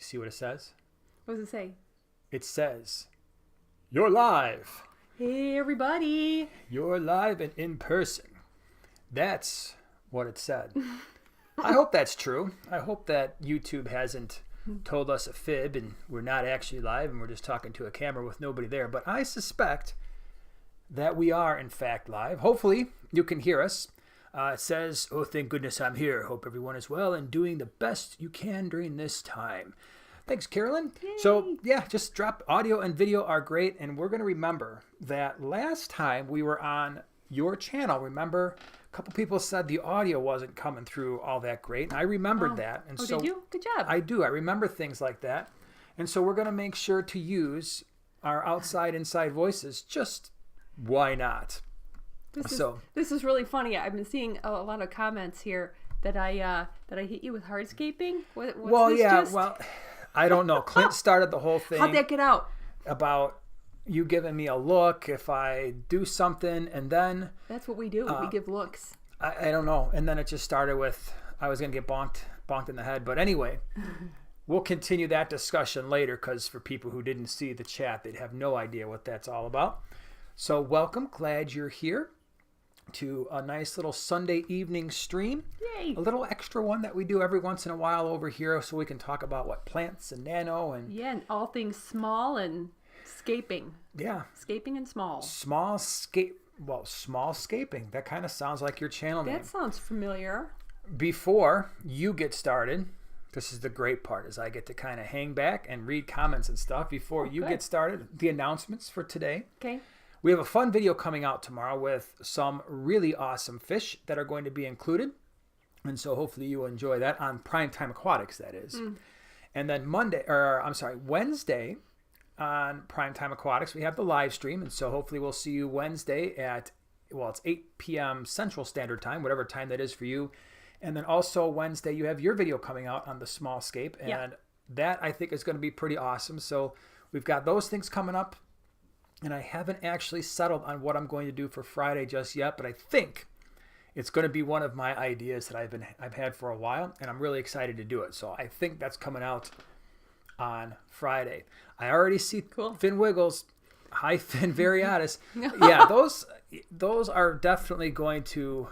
You see what it says? What does it say? It says, "You're live." Hey, everybody. You're live and in person. That's what it said. I hope that's true. I hope that YouTube hasn't told us a fib and we're not actually live and we're just talking to a camera with nobody there. But I suspect that we are, in fact, live. Hopefully, you can hear us. It says, "Oh, thank goodness I'm here. Hope everyone is well and doing the best you can during this time." Thanks, Carolyn. Yay. So, yeah, just drop audio and video are great. And we're going to remember that last time we were on your channel, remember, a couple people said the audio wasn't coming through all that great. And I remembered that. And so did you? Good job. I do. I remember things like that. And so we're going to make sure to use our inside voices. Just why not? This is really funny. I've been seeing a lot of comments here that I hit you with hardscaping. Well, I don't know. Clint started the whole thing. How'd that get out? About you giving me a look if I do something, and then that's what we do. We give looks. I don't know. And then it just started with I was gonna get bonked in the head. But anyway, we'll continue that discussion later because for people who didn't see the chat, they'd have no idea what that's all about. So welcome. Glad you're here to a nice little Sunday evening stream. Yay! A little extra one that we do every once in a while over here so we can talk about plants and nano and and all things small and scaping. Yeah. Scaping and small. Small scaping. That kind of sounds like your channel name. That sounds familiar. Before you get started, this is the great part is I get to kind of hang back and read comments and stuff before you get started. The announcements for today. Okay. We have a fun video coming out tomorrow with some really awesome fish that are going to be included. And so hopefully you will enjoy that on Primetime Aquatics, that is. And then Wednesday on Primetime Aquatics, we have the live stream. And so hopefully we'll see you Wednesday at, it's 8 p.m. Central Standard Time, whatever time that is for you. And then also Wednesday, you have your video coming out on the small scape. And that I think is going to be pretty awesome. So we've got those things coming up. And I haven't actually settled on what I'm going to do for Friday just yet, but I think it's going to be one of my ideas that I've had for a while, and I'm really excited to do it. So I think that's coming out on Friday. I already see Finn Wiggles. Hi, Finn Variatus. Yeah, those are definitely going to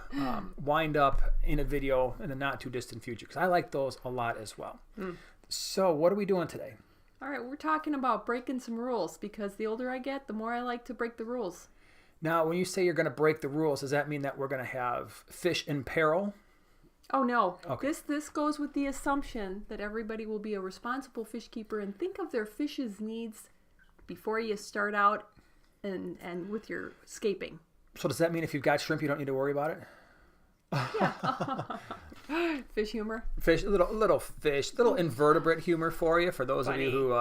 wind up in a video in the not too distant future because I like those a lot as well. So what are we doing today? All right, we're talking about breaking some rules because the older I get, the more I like to break the rules. Now, when you say you're going to break the rules, does that mean that we're going to have fish in peril? Oh, no. Okay. This goes with the assumption that everybody will be a responsible fish keeper and think of their fish's needs before you start out and with your scaping. So does that mean if you've got shrimp, you don't need to worry about it? Yeah. Fish humor. Little invertebrate humor for you, for those of you who,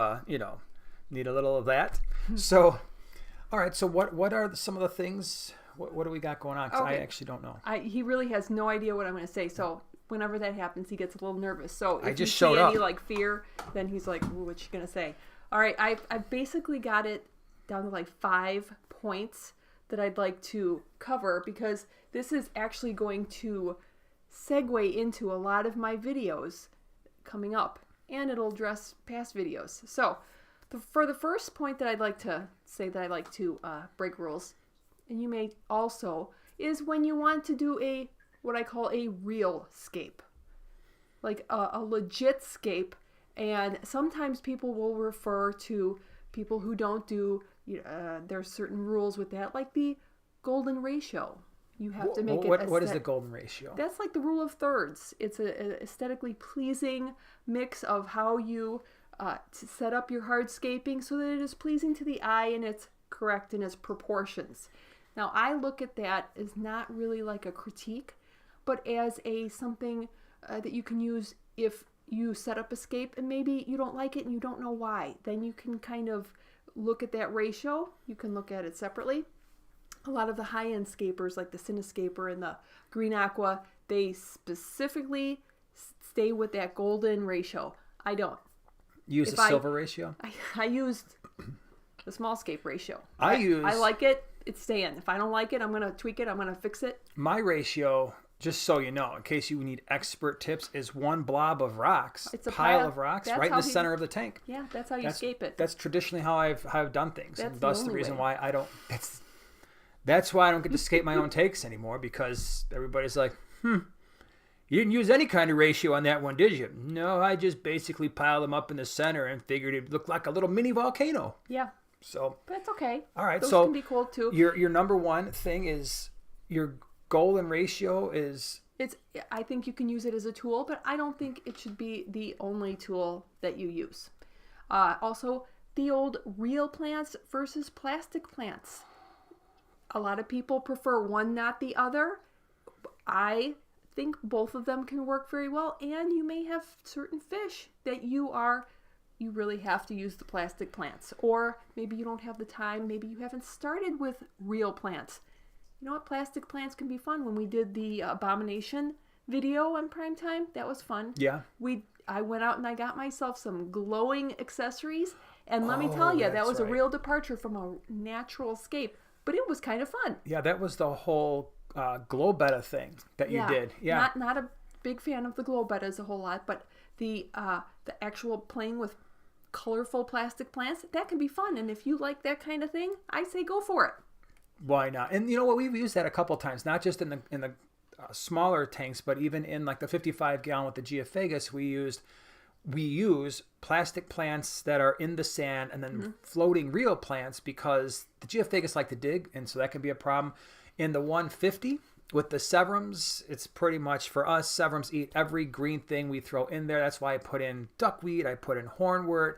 need a little of that. So, all right. So what are some of the things, what do we got going on? Because I actually don't know. He really has no idea what I'm going to say. So whenever that happens, he gets a little nervous. So if I just you showed see up. any fear, then he's like, ooh, what you going to say? All right. I've basically got it down to 5 points that I'd like to cover because this is actually going to segue into a lot of my videos coming up, and it'll address past videos. So for the first point that I'd like to say that I like to break rules, and you may also, is when you want to do what I call a real scape, like a legit scape. And sometimes people will refer to people who don't do, there's certain rules with that, like the golden ratio. You have to make it. What is the golden ratio? That's like the rule of thirds. It's an aesthetically pleasing mix of how you set up your hardscaping so that it is pleasing to the eye and it's correct in its proportions. Now, I look at that as not really like a critique, but as something that you can use if you set up a scape and maybe you don't like it and you don't know why. Then you can kind of look at that ratio. You can look at it separately. A lot of the high-end scapers like the Cinescaper and the Green Aqua, they specifically stay with that golden ratio. I don't. Use the silver ratio? I used the small scape ratio. I like it, it's staying. If I don't like it, I'm going to tweak it. I'm going to fix it. My ratio just so you know, in case you need expert tips, is one blob of rocks, It's a pile of rocks, that's right in how the center of the tank. Yeah, that's how you scape it. That's traditionally how I've done things, That's and thus the only reason way. why I don't. That's why I don't get to scape my own takes anymore, because everybody's like, you didn't use any kind of ratio on that one, did you? No, I just basically piled them up in the center and figured it looked like a little mini volcano. Yeah, So but it's okay. all right, Those so can be cool too. your number one thing is your goal and ratio is. I think you can use it as a tool, but I don't think it should be the only tool that you use. Also, the old real plants versus plastic plants. A lot of people prefer one, not the other. I think both of them can work very well, and you may have certain fish that you really have to use the plastic plants, or maybe you don't have the time, maybe you haven't started with real plants. You know what? Plastic plants can be fun. When we did the abomination video on Primetime, that was fun. Yeah. I went out and I got myself some glowing accessories, and let me tell you, that that's was a right. real departure from a natural scape, but it was kind of fun. Yeah, that was the whole glow betta thing that you did. Yeah. Not a big fan of the glow bettas a whole lot, but the actual playing with colorful plastic plants, that can be fun. And if you like that kind of thing, I say go for it. Why not? And you know what? We've used that a couple times, not just in the smaller tanks, but even in like the 55 gallon with the Geophagus, we use plastic plants that are in the sand and then floating real plants, because the Geophagus like to dig, and so that can be a problem. In the 150 with the Severums, it's pretty much, for us, Severums eat every green thing we throw in there. That's why I put in duckweed, I put in hornwort,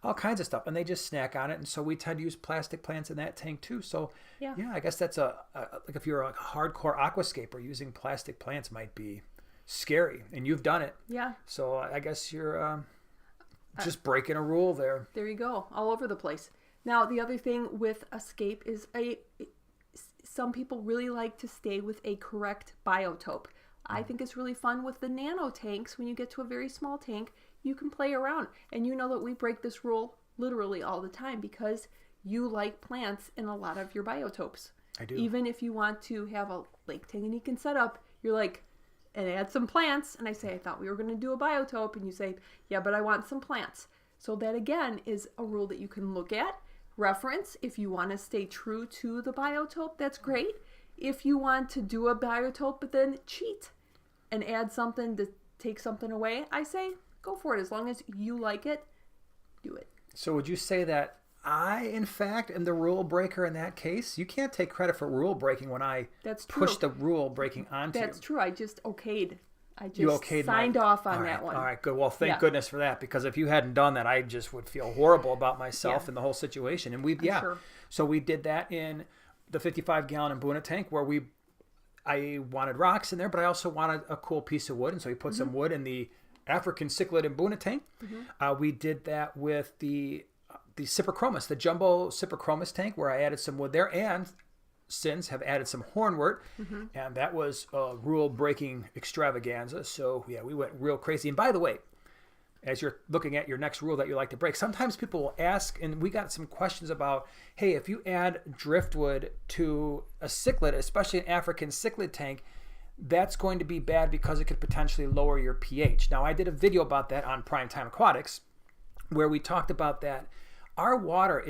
all kinds of stuff, and they just snack on it. And so we tend to use plastic plants in that tank too. So yeah, I guess that's like if you're a hardcore aquascaper, using plastic plants might be scary, and you've done it. Yeah. So I guess you're just breaking a rule there. There you go, all over the place. Now, the other thing with a scape is some people really like to stay with a correct biotope. I think it's really fun with the nano tanks. When you get to a very small tank, you can play around. And you know that we break this rule literally all the time, because you like plants in a lot of your biotopes. I do. Even if you want to have a Lake Tanganyika setup, you're like, and add some plants. And I say, I thought we were going to do a biotope. And you say, yeah, but I want some plants. So that, again, is a rule that you can look at, reference. If you want to stay true to the biotope, that's great. If you want to do a biotope but then cheat and add something to take something away, I say go for it. As long as you like it, do it. So would you say that I, in fact, am the rule breaker in that case? You can't take credit for rule breaking when I push the rule breaking onto you. That's true. I just okayed. You signed off on that one. All right, good. Well, thank goodness for that, because if you hadn't done that, I just would feel horrible about myself and the whole situation. And Sure. So we did that in the 55 gallon in Boona tank, where I wanted rocks in there, but I also wanted a cool piece of wood, and so we put some wood in the African cichlid in Boona tank. We did that with the Cyprichromis, the jumbo Cyprichromis tank, where I added some wood there, and since have added some hornwort, and that was a rule-breaking extravaganza. So yeah, we went real crazy. And by the way, as you're looking at your next rule that you like to break, sometimes people will ask, and we got some questions about, hey, if you add driftwood to a cichlid, especially an African cichlid tank, that's going to be bad because it could potentially lower your pH. Now, I did a video about that on Primetime Aquatics, where we talked about that. Our water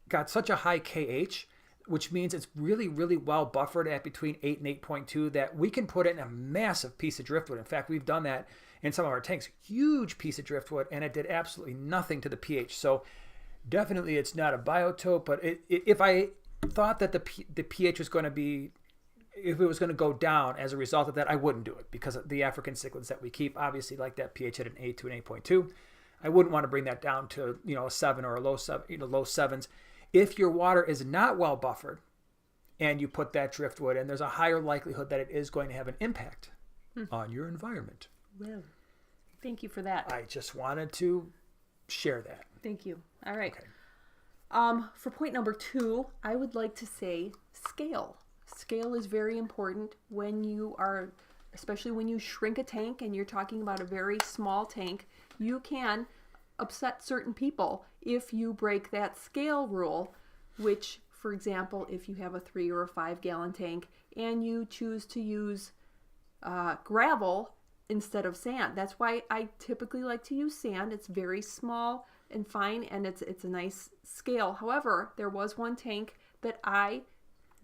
got such a high KH, which means it's really, really well buffered at between 8 and 8.2, that we can put in a massive piece of driftwood. In fact, we've done that in some of our tanks, huge piece of driftwood, and it did absolutely nothing to the pH. So definitely it's not a biotope, but if I thought that the pH was going to be, if it was going to go down as a result of that, I wouldn't do it, because the African cichlids that we keep obviously like that pH at an 8 to an 8.2. I wouldn't want to bring that down to, a 7 or a low 7, low 7s. If your water is not well buffered and you put that driftwood in, there's a higher likelihood that it is going to have an impact on your environment. Well, thank you for that. I just wanted to share that. Thank you. All right. Okay. For point number 2, I would like to say scale. Scale is very important when you are, especially when you shrink a tank and you're talking about a very small tank. You can upset certain people if you break that scale rule, which, for example, if you have a 3 or a 5 gallon tank and you choose to use gravel instead of sand. That's why I typically like to use sand. It's very small and fine, and it's a nice scale. However, there was one tank that I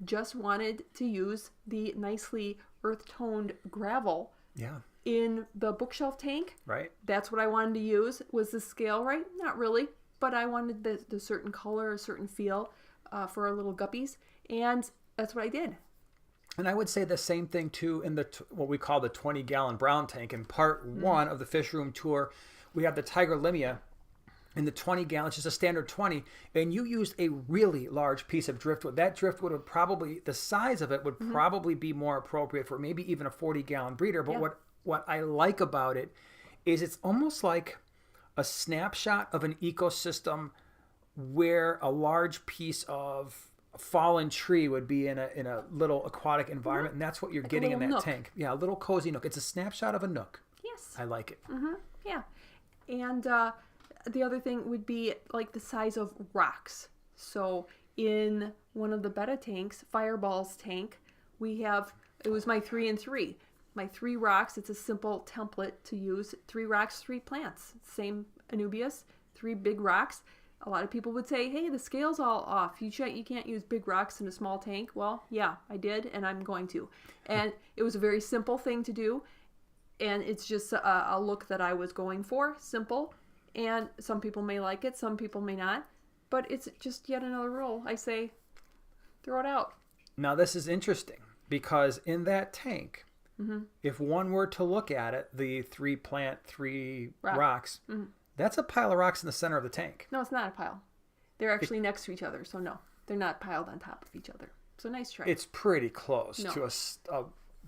just wanted to use the nicely earth-toned gravel. Yeah. In the bookshelf tank. Right. That's what I wanted to use. Was the scale right? Not really, but I wanted the certain color, a certain feel for our little guppies, and that's what I did. And I would say the same thing too in the what we call the 20-gallon brown tank. In part one of the fish room tour, we have the Tiger Limia in the 20 gallons, just a standard 20, and you used a really large piece of driftwood. That driftwood would probably, the size of it would probably be more appropriate for maybe even a 40-gallon breeder. But what I like about it is it's almost like a snapshot of an ecosystem where a large piece of a fallen tree would be in a little aquatic environment, and that's what you're getting in that nook. tank. Yeah, a little cozy nook. It's a snapshot of a nook. Yes. I like it. Yeah. And the other thing would be like the size of rocks. So in one of the betta tanks, Fireball's tank, it was my 3 and 3. My 3 rocks, it's a simple template to use. 3 rocks, 3 plants. Same Anubias, 3 big rocks. A lot of people would say, hey, the scale's all off. You can't use big rocks in a small tank. Well, yeah, I did, and I'm going to. And it was a very simple thing to do. And it's just a look that I was going for. Simple. And some people may like it, some people may not. But it's just yet another rule. I say, throw it out. Now, this is interesting because in that tank, if one were to look at it, the 3 plant, 3 rocks, that's a pile of rocks in the center of the tank. No, it's not a pile. They're actually next to each other. So no, they're not piled on top of each other. So nice try. It's pretty close to a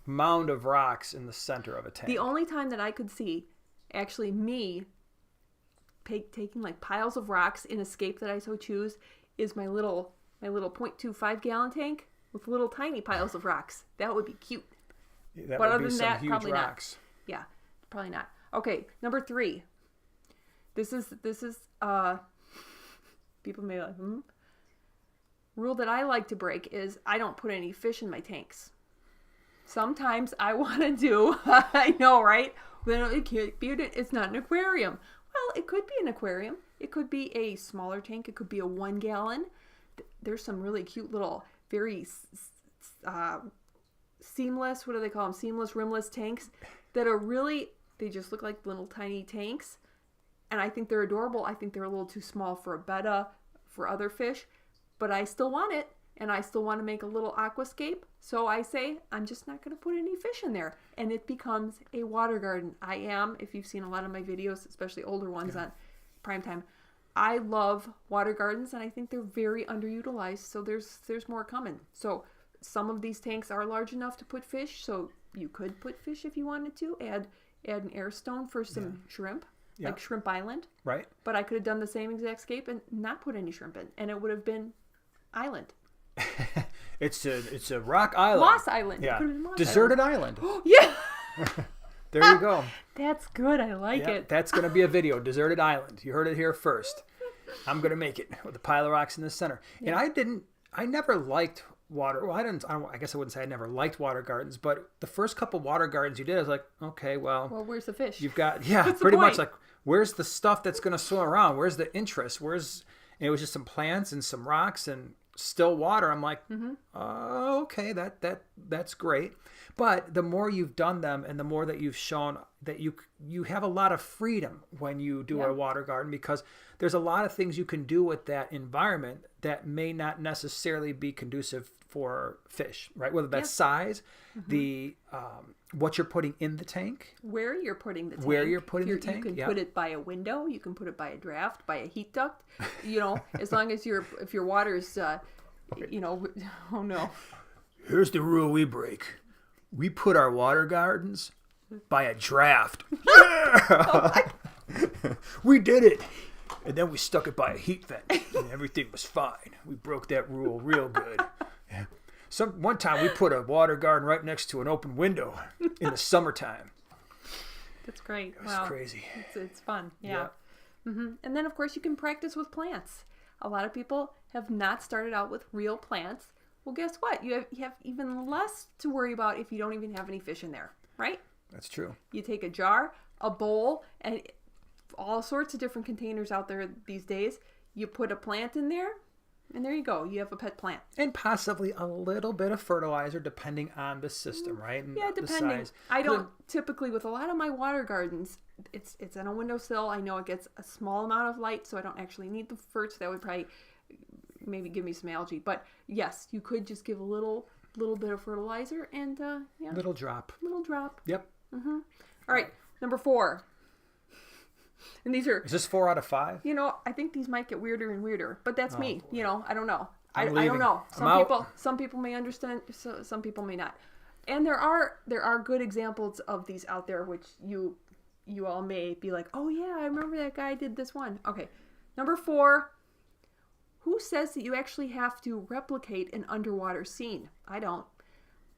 mound of rocks in the center of a tank. The only time that I could see actually me taking like piles of rocks in a Scape that I so choose is my little 0.25 gallon tank with little tiny piles of rocks. That would be cute. That but would other be than some that, huge probably rocks. not. Yeah, probably not. Okay, number 3. This is people may be like, Rule that I like to break is I don't put any fish in my tanks. Sometimes I want to do, I know, right? Then it can't be, it's not an aquarium. Well, it could be an aquarium. It could be a smaller tank. It could be a 1 gallon. There's some really cute little, very seamless, what do they call them? Seamless, rimless tanks that are really, they just look like little tiny tanks. And I think they're adorable. I think they're a little too small for a betta, for other fish. But I still want it. And I still want to make a little aquascape. So I say, I'm just not going to put any fish in there. And it becomes a water garden. I am, if you've seen a lot of my videos, especially older ones on Primetime, I love water gardens. And I think they're very underutilized. So there's more coming. So some of these tanks are large enough to put fish. So you could put fish if you wanted to. Add an air stone for some shrimp. Yeah. Like Shrimp Island. Right. But I could have done the same exact scape and not put any shrimp in. And it would have been island. It's a rock island. Moss Island. Yeah. Moss Deserted island. Yeah. There you go. That's good. I like it. That's going to be a video. Deserted island. You heard it here first. I'm going to make it with a pile of rocks in the center. Yeah. And I never liked water. Well, I guess I wouldn't say I never liked water gardens, but the first couple water gardens you did, I was like, okay, well, where's the fish? You've got, pretty much like, where's the stuff that's going to swim around? Where's the interest? And it was just some plants and some rocks and still water. I'm like, okay, that's great. But the more you've done them and the more that you've shown that you have a lot of freedom when you do a water garden, because there's a lot of things you can do with that environment that may not necessarily be conducive for fish, right? Whether that's size, the what you're putting in the tank, where you're putting the tank, the tank. You can put it by a window, you can put it by a draft, by a heat duct. You know, as long as if your water's, oh no. Here's the rule we break: we put our water gardens by a draft. Yeah! We did it. And then we stuck it by a heat vent, and everything was fine. We broke that rule real good. Yeah. One time we put a water garden right next to an open window in the summertime. That's great. It was crazy. It's fun. Yeah. And then, of course, you can practice with plants. A lot of people have not started out with real plants. Well, guess what? You have even less to worry about if you don't even have any fish in there. right? That's true. You take a jar, a bowl, and all sorts of different containers out there these days. You put a plant in there, and there you go. You have a pet plant. And possibly a little bit of fertilizer depending on the system, right? And Yeah, the depending. size. I don't typically, with a lot of my water gardens, it's on a windowsill. I know it gets a small amount of light, so I don't actually need the ferts. That would probably maybe give me some algae. But yes, you could just give a little bit of fertilizer and yeah. Little drop. Little drop. Yep. Mm-hmm. All right, number 4. And these are... Is this 4 out of 5? I think these might get weirder and weirder, but that's me. Boy. I don't know. I leaving. don't know. I'm Some people may understand, some people may not. And there are good examples of these out there, which you all may be like, oh yeah, I remember that guy did this one. Okay, number 4. Who says that you actually have to replicate an underwater scene? I don't.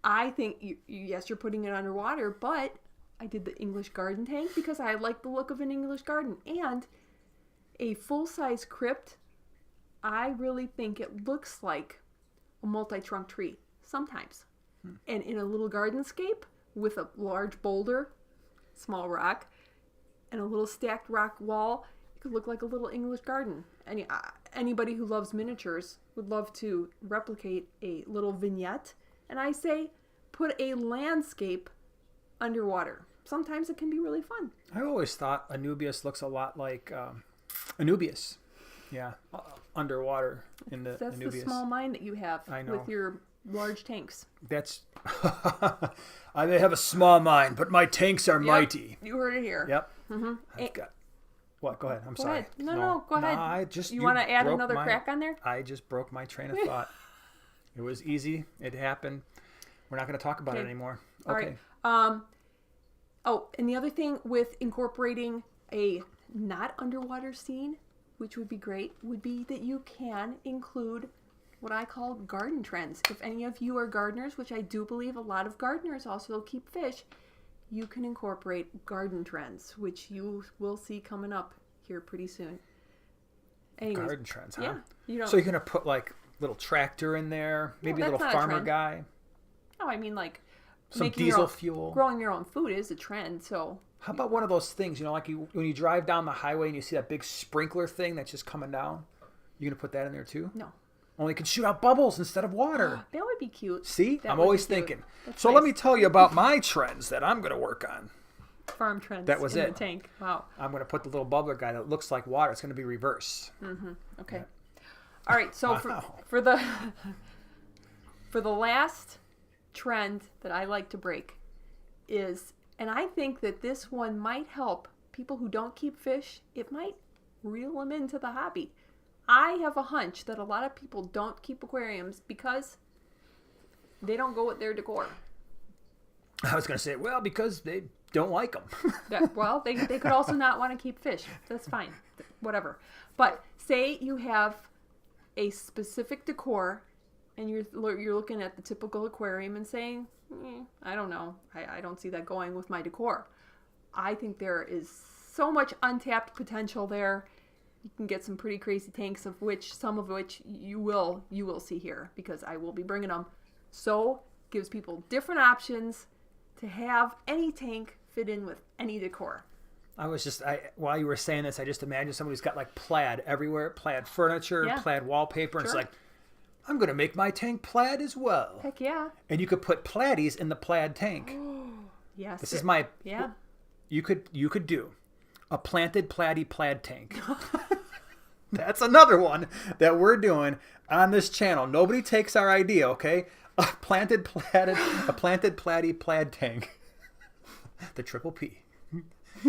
I think yes, you're putting it underwater, but I did the English garden tank because I like the look of an English garden. And a full-size crypt, I really think it looks like a multi-trunk tree sometimes. And in a little gardenscape with a large boulder, small rock, and a little stacked rock wall, it could look like a little English garden. Anybody who loves miniatures would love to replicate a little vignette. And I say, put a landscape underwater. Sometimes it can be really fun. I always thought Anubias looks a lot like Anubias. Yeah, underwater in the That's Anubias. the small mind that you have I know. with your large tanks. That's... I may have a small mind, but my tanks are mighty. You heard it here. Yep. Mm-hmm. I've got... What? Go ahead. I'm Go sorry. ahead. No, go ahead. I just... You want to add broke another crack on there? I just broke my train of thought. It was easy. It happened. We're not going to talk about it anymore. All Okay. right. Oh, and the other thing with incorporating a not underwater scene, which would be great, would be that you can include what I call garden trends. If any of you are gardeners, which I do believe a lot of gardeners also keep fish, you can incorporate garden trends, which you will see coming up here pretty soon. Anyways, Garden trends, huh? Yeah. So you're going to put like little tractor in there, maybe a that's little not a farmer trend. guy, No, I mean like some making diesel your own, fuel. Growing your own food is a trend, so... How about one of those things, like when you drive down the highway and you see that big sprinkler thing that's just coming down? You going to put that in there too? No. Only it can shoot out bubbles instead of water. That would be cute. See? That I'm would always be cute. thinking. That's So nice. let me tell you about my trends that I'm going to work on. Farm trends That was in it. the tank. Wow. I'm going to put the little bubbler guy that looks like water. It's going to be reverse. Okay. Yeah. All right. So Wow. for the for the last trend that I like to break is, and I think that this one might help people who don't keep fish. It might reel them into the hobby. I have a hunch that a lot of people don't keep aquariums because they don't go with their decor. I was going to say, well, because they don't like them. Well, they could also not want to keep fish. That's fine. Whatever. But say you have a specific decor and you're looking at the typical aquarium and saying, I don't know. I don't see that going with my decor. I think there is so much untapped potential there. You can get some pretty crazy tanks, some of which you will see here because I will be bringing them. So gives people different options to have any tank fit in with any decor. While you were saying this, I just imagined somebody who's got like plaid everywhere, plaid furniture, plaid wallpaper. And it's like, I'm going to make my tank plaid as well. Heck yeah. And you could put platies in the plaid tank. Yes. This is my... Yeah. You could do a planted plaid tank. That's another one that we're doing on this channel. Nobody takes our idea, okay? A planted plaid tank. The triple P.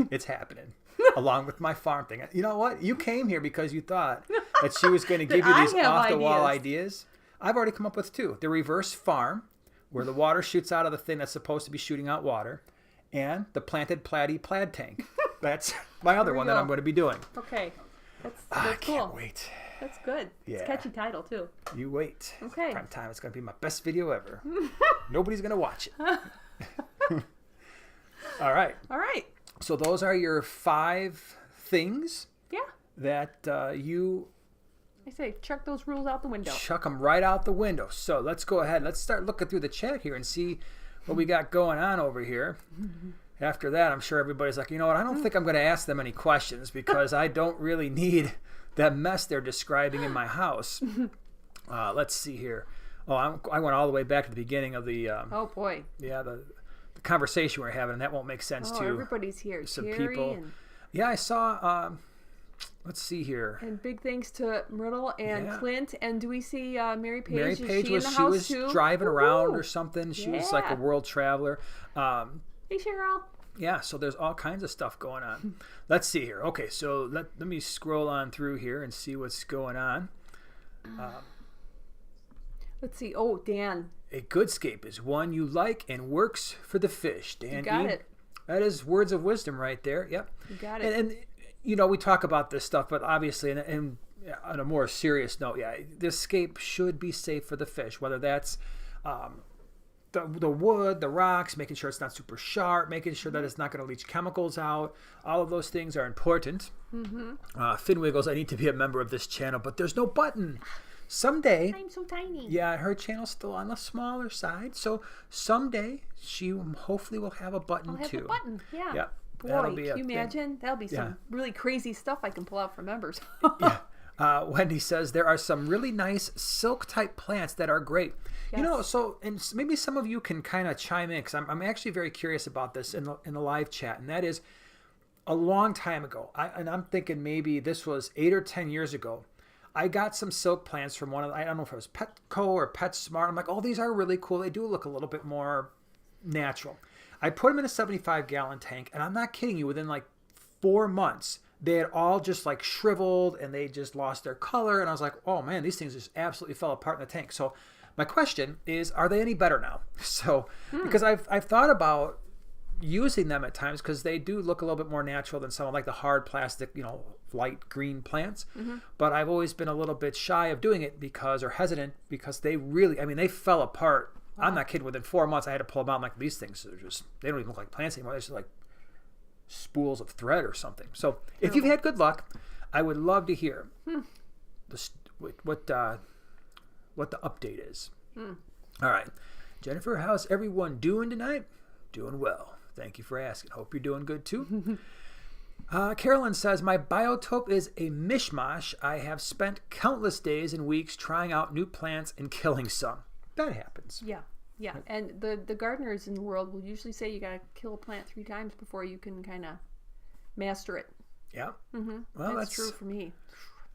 It's happening. Along with my farm thing. You know what? You came here because you thought that she was going to give you these off-the-wall ideas. I've already come up with 2. The reverse farm, where the water shoots out of the thing that's supposed to be shooting out water, and the planted plaid tank. That's my other one that I'm going to be doing. Okay. That's I cool. can't wait. That's good. Yeah. It's a catchy title, too. You wait. Okay. Prime time. It's going to be my best video ever. Nobody's going to watch it. All right. All right. So those are your 5 things Yeah. that you I say, chuck those rules out the window. chuck them right out the window. So let's go ahead. Let's start looking through the chat here and see what we got going on over here. After that, I'm sure everybody's like, you know what, I don't think I'm going to ask them any questions because I don't really need that mess they're describing in my house. Let's see here. Oh, I went all the way back to the beginning of the... oh, boy. Yeah, the conversation we're having, and that won't make sense to everybody's here. some Terry people. And... Yeah, I saw... let's see here. And big thanks to Myrtle and Clint. And do we see Mary Page? Mary Is Page she in the she house was too? driving around or something. She was like a world traveler. Hey, Cheryl. Yeah, so there's all kinds of stuff going on. Let's see here. Okay, so let me scroll on through here and see what's going on. Let's see. Oh, Dan. A good scape is one you like and works for the fish. Dan, You got it. That is words of wisdom right there. Yep. You got it. And you know, we talk about this stuff, but obviously, and on a more serious note, yeah, this scape should be safe for the fish, whether that's the wood, the rocks, making sure it's not super sharp, making sure that it's not going to leach chemicals out. All of those things are important. Finn Wiggles, I need to be a member of this channel, but there's no button. Someday, I'm so tiny. yeah, her channel's still on the smaller side, so someday she hopefully will have a button I'll have too. a button. Yeah. Yeah. Boy, can you imagine? That'll be some really crazy stuff I can pull out for members. Wendy says there are some really nice silk type plants that are great. Yes. You know, so and maybe some of you can kind of chime in because I'm actually very curious about this in the live chat, and that is a long time ago. I'm thinking maybe this was 8 or 10 years ago. I got some silk plants from one of I don't know if it was Petco or PetSmart. I'm like, oh, these are really cool. They do look a little bit more natural. I put them in a 75-gallon tank, and I'm not kidding you. Within like 4 months, they had all just like shriveled, and they just lost their color. And I was like, oh man, these things just absolutely fell apart in the tank. So my question is, are they any better now? So because I've thought about using them at times because they do look a little bit more natural than some of like the hard plastic, you know, light green plants. But I've always been a little bit shy of doing it or hesitant because they really, I mean, they fell apart. Wow. I'm not kidding. Within 4 months, I had to pull them out. I'm like, these things are just, they don't even look like plants anymore. They're just like spools of thread or something. So if you've had good luck, I would love to hear what the update is. All right. Jennifer, how's everyone doing tonight? Doing well. Thank you for asking. Hope you're doing good too. Carolyn says, my biotope is a mishmash. I have spent countless days and weeks trying out new plants and killing some. That happens. Yeah. And the gardeners in the world will usually say you got to kill a plant 3 times before you can kind of master it. Yeah. Well, that's true for me.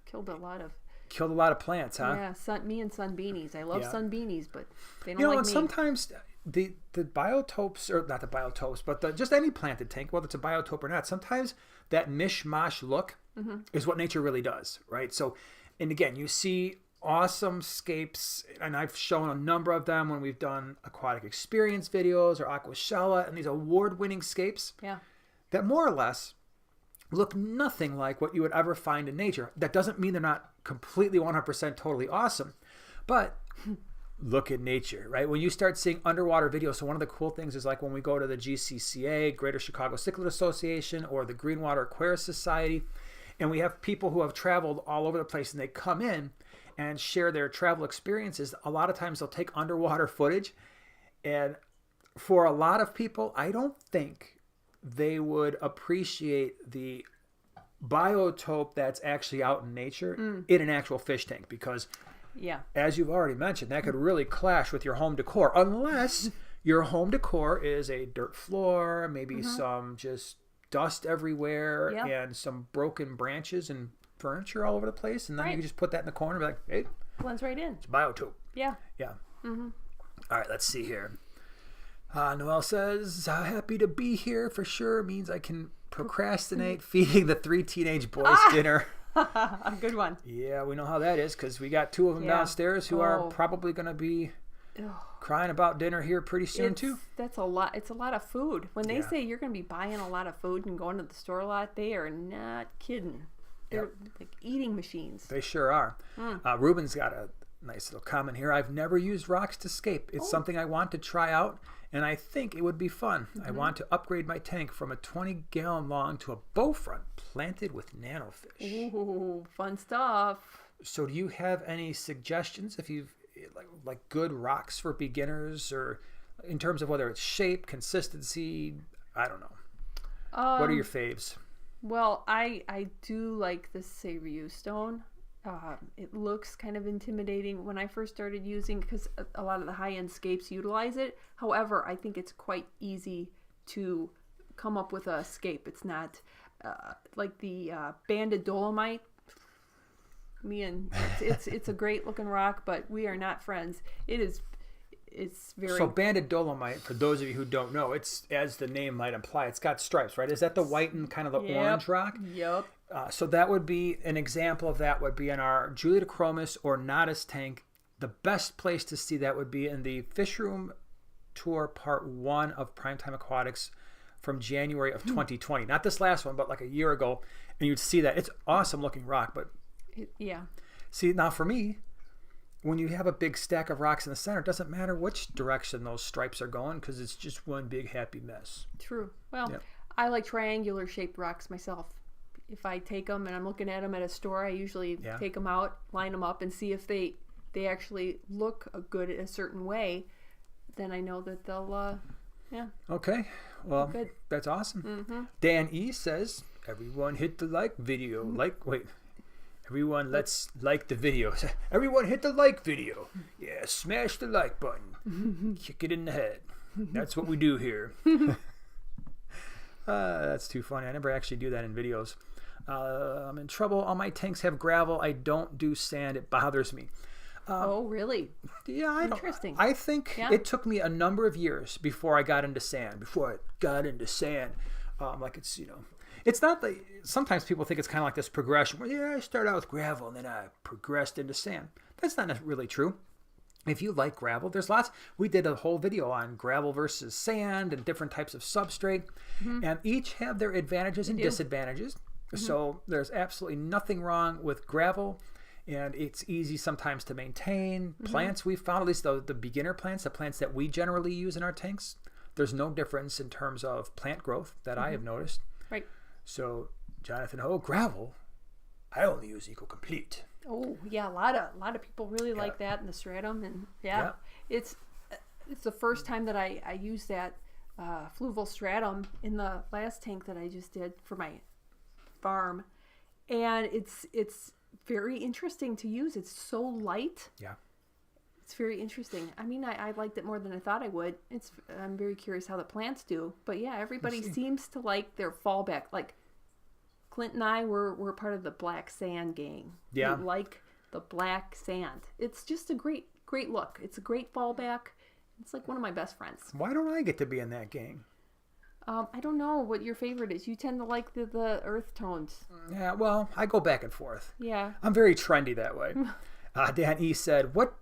Killed a lot of plants, huh? Yeah, me and sunbeanies. I love sunbeanies, but they don't like me. and Sometimes the biotopes, or not the biotopes, but just any planted tank, whether it's a biotope or not, sometimes that mishmash look is what nature really does, right? So, and again, you see awesome scapes, and I've shown a number of them when we've done aquatic experience videos or aquashella, and these award-winning scapes that more or less look nothing like what you would ever find in nature. That doesn't mean they're not completely 100% totally awesome, but look at nature, right? When you start seeing underwater videos, so one of the cool things is like when we go to the GCCA, Greater Chicago Cichlid Association, or the Greenwater Aquarius Society, and we have people who have traveled all over the place, and they come in and share their travel experiences. A lot of times they'll take underwater footage, and for a lot of people, I don't think they would appreciate the biotope that's actually out in nature in an actual fish tank, because as you've already mentioned, that could really clash with your home decor, unless your home decor is a dirt floor, maybe some just dust everywhere, and some broken branches and furniture all over the place, and then you can just put that in the corner and be like, hey, blends right in. It's a biotope. Yeah. All right, let's see here. Noelle says, happy to be here for sure. Means I can procrastinate feeding the 3 teenage boys dinner. A good one. Yeah, we know how that is because we got 2 of them downstairs who are probably going to be crying about dinner here pretty soon too. That's a lot. It's a lot of food. When they say you're going to be buying a lot of food and going to the store a lot, they are not kidding. They're like eating machines. They sure are. Ruben's got a nice little comment here. I've never used rocks to scape. It's something I want to try out, and I think it would be fun. I want to upgrade my tank from a 20-gallon long to a bow front planted with Nano fish. Ooh, fun stuff. So do you have any suggestions if you've like good rocks for beginners, or in terms of whether it's shape, consistency, I don't know. What are your faves? Well, I do like the Seiryu stone. It looks kind of intimidating when I first started using, because a lot of the high-end scapes utilize it. However, I think it's quite easy to come up with a scape. It's not like the banded dolomite. It's a great looking rock, but we are not friends. It's very... So banded dolomite, for those of you who don't know, it's, as the name might imply, it's got stripes, right? Is that the white and kind of the orange rock? Yep. So that would be an example of that would be in our Juliet Chromis or Nodus tank. The best place to see that would be in the Fish Room Tour Part 1 of Primetime Aquatics from January of 2020. Not this last one, but like a year ago. And you'd see that. It's awesome looking rock. But yeah. See, now for me, when you have a big stack of rocks in the center, it doesn't matter which direction those stripes are going because it's just one big happy mess. True. Well, I like triangular shaped rocks myself. If I take them and I'm looking at them at a store, I usually take them out, line them up, and see if they actually look good in a certain way. Then I know that they'll, Okay. Well, good. That's awesome. Mm-hmm. Dan E says, everyone hit the like video. Everyone let's like the video. Everyone hit the like video. Yeah, smash the like button. Kick it in the head. That's what we do here. That's too funny. I never actually do that in videos. I'm in trouble. All my tanks have gravel. I don't do sand. It bothers me. Oh, really? Yeah, Interesting. I think it took me a number of years before I got into sand. Like it's, it's not that sometimes people think it's kind of like this progression where, I start out with gravel and then I progressed into sand. That's not really true. If you like gravel, there's lots. We did a whole video on gravel versus sand and different types of substrate, and each have their advantages and disadvantages. So there's absolutely nothing wrong with gravel, and it's easy sometimes to maintain. Plants we've found, at least the beginner plants, the plants that we generally use in our tanks, there's no difference in terms of plant growth that I have noticed. Right. So Jonathan Ho, gravel, I only use Eco Complete. Oh yeah, a lot of people really like that in the stratum, and it's the first time that I used that fluval stratum in the last tank that I just did for my farm, and it's very interesting to use. It's so light. Yeah. It's very interesting. I mean, I liked it more than I thought I would. I'm very curious how the plants do. But yeah, everybody seems to like their fallback. Like Clint and I were part of the black sand gang. Yeah. We like the black sand. It's just a great look. It's a great fallback. It's like one of my best friends. Why don't I get to be in that gang? I don't know what your favorite is. You tend to like the earth tones. Yeah, well, I go back and forth. Yeah. I'm very trendy that way. Dan E said, what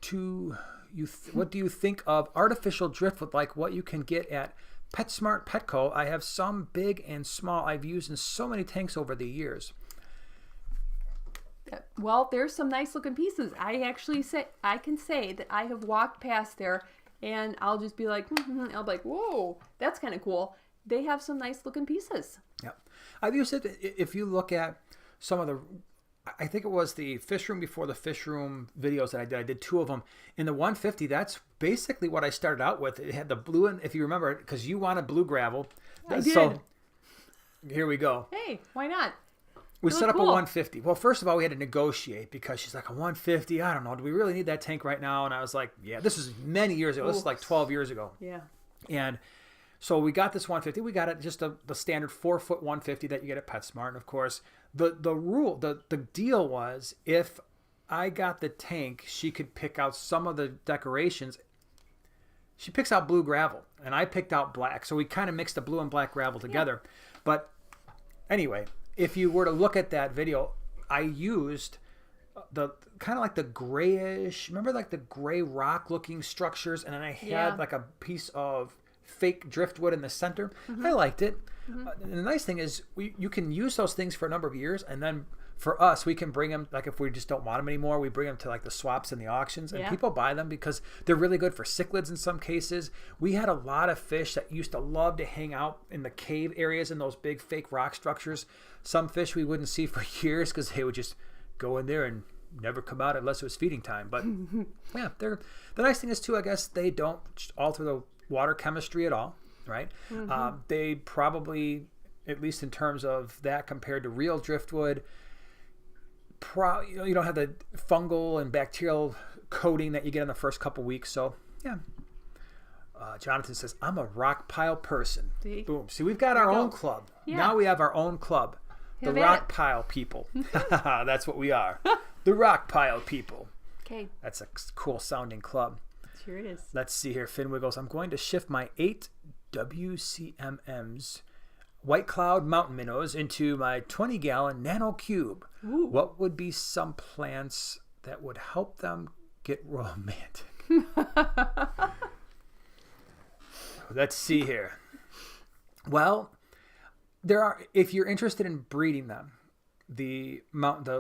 do you think of artificial driftwood like what you can get at PetSmart Petco? I have some big and small I've used in so many tanks over the years. Well, there's some nice looking pieces. I can say that I have walked past there and I'll just be like, I'll be like, whoa, that's kind of cool. They have some nice looking pieces. Yeah. I've used it. If you look at some of the, I think it was the Fish Room before the Fish Room videos that I did 2 of them. In the 150, that's basically what I started out with. It had the blue, and if you remember, because you wanted blue gravel. I did. So here we go. Hey, why not? We set up a 150. Well, first of all, we had to negotiate because she's like, a 150? I don't know. Do we really need that tank right now? And I was like, yeah, this is many years ago. This is like 12 years ago. Yeah. And so we got this 150. We got it just the standard 4-foot 150 that you get at PetSmart. And of course, the deal was if I got the tank, she could pick out some of the decorations. She picks out blue gravel, and I picked out black. So we kind of mixed the blue and black gravel together. Yeah. But anyway, if you were to look at that video, I used the kind of like the grayish, remember like the gray rock looking structures, and then I had like a piece of fake driftwood in the center. I liked it. And the nice thing is you can use those things for a number of years, and then for us, we can bring them, like if we just don't want them anymore, we bring them to like the swaps and the auctions, and people buy them because they're really good for cichlids in some cases. We had a lot of fish that used to love to hang out in the cave areas in those big fake rock structures. Some fish we wouldn't see for years because they would just go in there and never come out unless it was feeding time. But yeah, the nice thing is too, I guess they don't alter the water chemistry at all, right? They probably, at least in terms of that compared to real driftwood, you don't have the fungal and bacterial coating that you get in the first couple weeks. So yeah. Jonathan says, I'm a rock pile person. See? Boom. See, we've got our own club. Yeah. Now we have our own club. The rock pile people. That's what we are. The rock pile people. Okay. That's a cool sounding club. Sure it is. Let's see here. Finn Wiggles. I'm going to shift my 8 WCMMs White Cloud Mountain Minnows into my 20-gallon Nano Cube. Ooh. What would be some plants that would help them get romantic? Let's see here. Well, if you're interested in breeding them, the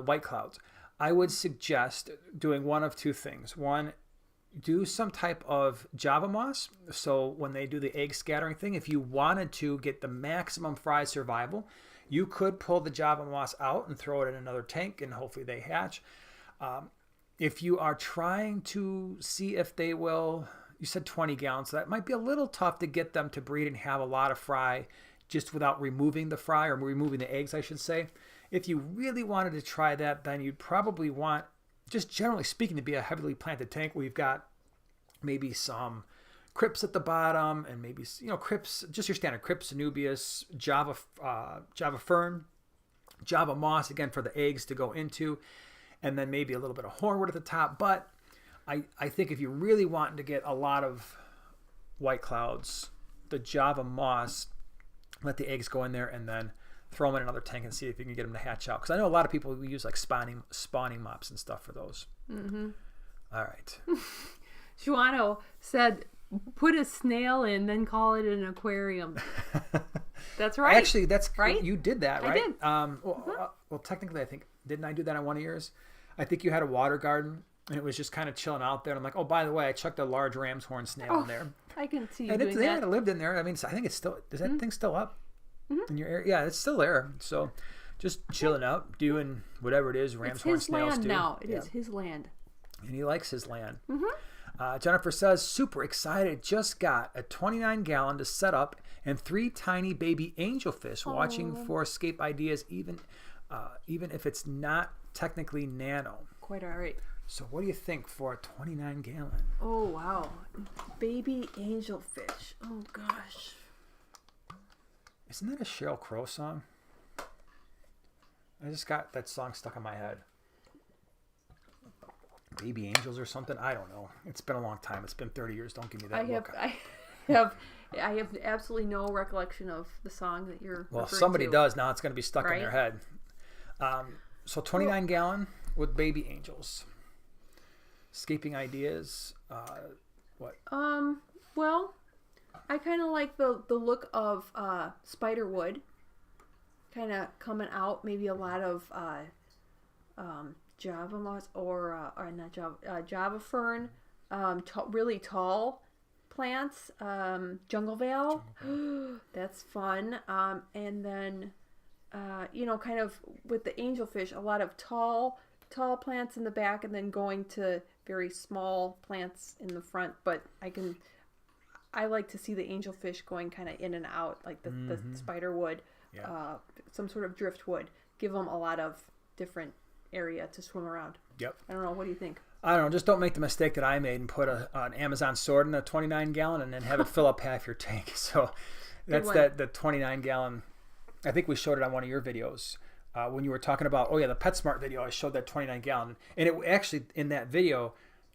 white clouds, I would suggest doing one of two things. One, do some type of Java moss. So when they do the egg scattering thing, if you wanted to get the maximum fry survival, you could pull the Java moss out and throw it in another tank, and hopefully they hatch. If you are trying to see if they will, you said 20 gallons, so that might be a little tough to get them to breed and have a lot of fry just without removing the fry, or removing the eggs, I should say. If you really wanted to try that, then you'd probably want, just generally speaking, to be a heavily planted tank where you've got maybe some crypts at the bottom, and maybe, crypts, just your standard crypts, Anubias, Java fern, Java moss, again, for the eggs to go into, and then maybe a little bit of hornwood at the top. But I think if you really want to get a lot of white clouds, the Java moss, let the eggs go in there, and then throw them in another tank and see if you can get them to hatch out. Because I know a lot of people who use like spawning mops and stuff for those. Mm-hmm. All right. Joanna said, put a snail in, then call it an aquarium. That's right. Actually, that's right. You did that, right? I did. Well, technically, I think, didn't I do that on one of yours? I think you had a water garden, and it was just kind of chilling out there. And I'm like, oh, by the way, I chucked a large ram's horn snail in there. I can see you and doing it's there. that. It lived in there. I mean, I think it's still, is that thing still up in your area? Yeah, it's still there. So just chilling out, doing whatever it is ram's horn snails do. It is his land. And he likes his land. Jennifer says, super excited. Just got a 29-gallon to set up and 3 tiny baby angelfish watching for Scape ideas, even if it's not technically nano. Quite all right. So what do you think for a 29-gallon? Oh, wow. Baby angelfish. Oh, gosh. Isn't that a Sheryl Crow song? I just got that song stuck in my head. Baby Angels or something? I don't know. It's been a long time. It's been 30 years. Don't give me that look. I have absolutely no recollection of the song that you're Well, somebody does. Now it's going to be stuck in their head. So 29-gallon with Baby Angels. Scaping ideas. What? Well, I kind of like the look of spiderwood kind of coming out. Maybe a lot of Java moss or not Java, Java fern, really tall plants, jungle vale. That's fun. And then, kind of with the angelfish, a lot of tall plants in the back, and then going to very small plants in the front. But I like to see the angelfish going kind of in and out, like the spider wood, some sort of driftwood. Give them a lot of different area to swim around. Yep. I don't know. What do you think? I don't know. Just don't make the mistake that I made and put an Amazon sword in a 29-gallon and then have it fill up half your tank. So that's the 29-gallon. I think we showed it on one of your videos when you were talking about, the PetSmart video. I showed that 29-gallon. And it actually, in that video,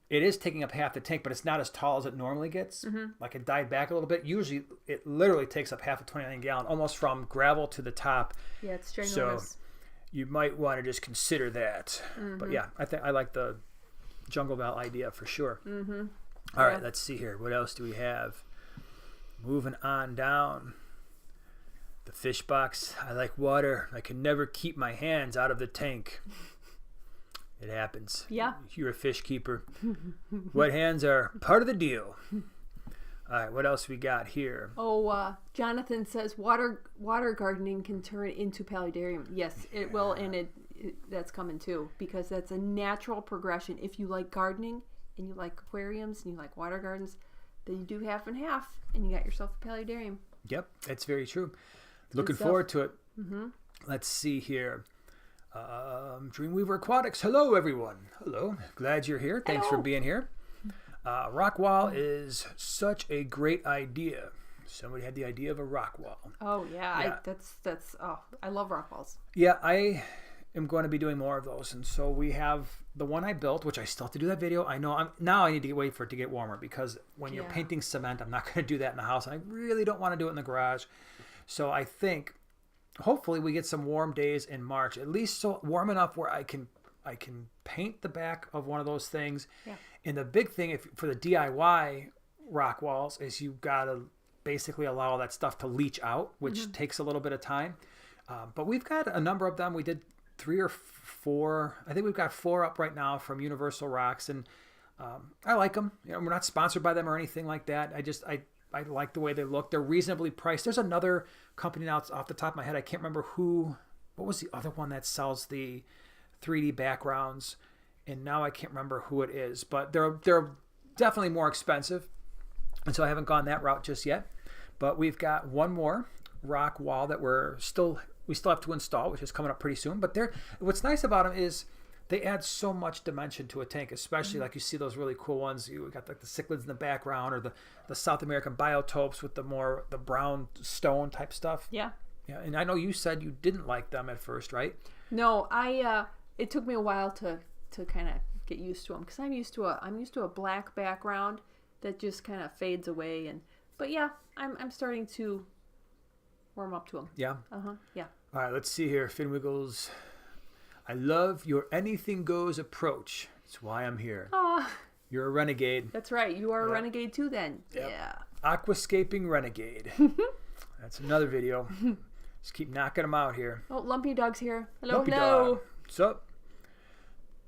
it is taking up half the tank, but it's not as tall as it normally gets. Like it died back a little bit. Usually it literally takes up half a 29-gallon, almost from gravel to the top. Yeah, it's ginormous. So you might want to just consider that. But yeah, I like the Jungle Val idea for sure. All right, let's see here. What else do we have? Moving on down. The fish box. I like water. I can never keep my hands out of the tank. It happens. Yeah. You're a fish keeper. Wet hands are part of the deal. All right, what else we got here? Oh, Jonathan says water gardening can turn into paludarium. Yes, it will, and that's coming too, because that's a natural progression. If you like gardening and you like aquariums and you like water gardens, then you do half and half, and you got yourself a paludarium. Yep, that's very true. Looking stuff. forward to it. Let's see here. Dreamweaver Aquatics. Hello, everyone. Hello. Glad you're here. Thanks for being here. Rock wall is such a great idea. Somebody had the idea of a rock wall. Oh yeah. I love rock walls. Yeah, I am going to be doing more of those, and so we have the one I built, which I still have to do that video. I know I need to wait for it to get warmer, because when you're painting cement, I'm not going to do that in the house, and I really don't want to do it in the garage. So I think hopefully we get some warm days in March, at least so warm enough where I can paint the back of one of those things. Yeah. And the big thing for the DIY rock walls is you got to basically allow that stuff to leach out, which takes a little bit of time. But we've got a number of them. We did 3 or 4. I think we've got 4 up right now from Universal Rocks, and I like them. We're not sponsored by them or anything like that. I like the way they look. They're reasonably priced. There's another company now, it's off the top of my head, I can't remember what was the other one that sells the 3D backgrounds, and now I can't remember who it is, but they're definitely more expensive, and so I haven't gone that route just yet. But we've got one more rock wall that we still have to install, which is coming up pretty soon. But what's nice about them is they add so much dimension to a tank, especially like you see those really cool ones. You got like the cichlids in the background, or the South American biotopes with the brown stone type stuff. Yeah. Yeah. And I know you said you didn't like them at first, right? No, it took me a while to kind of get used to them, because I'm used to a black background that just kind of fades away. But yeah, I'm starting to warm up to them. Yeah. Yeah. All right, let's see here. Finwiggles. I love your anything goes approach. That's why I'm here. You're a renegade. That's right. You are a renegade too then. Yep. Yeah. Aquascaping renegade. That's another video. Just keep knocking them out here. Oh, Lumpy Dog's here. Hello, Lumpy Dog. What's up?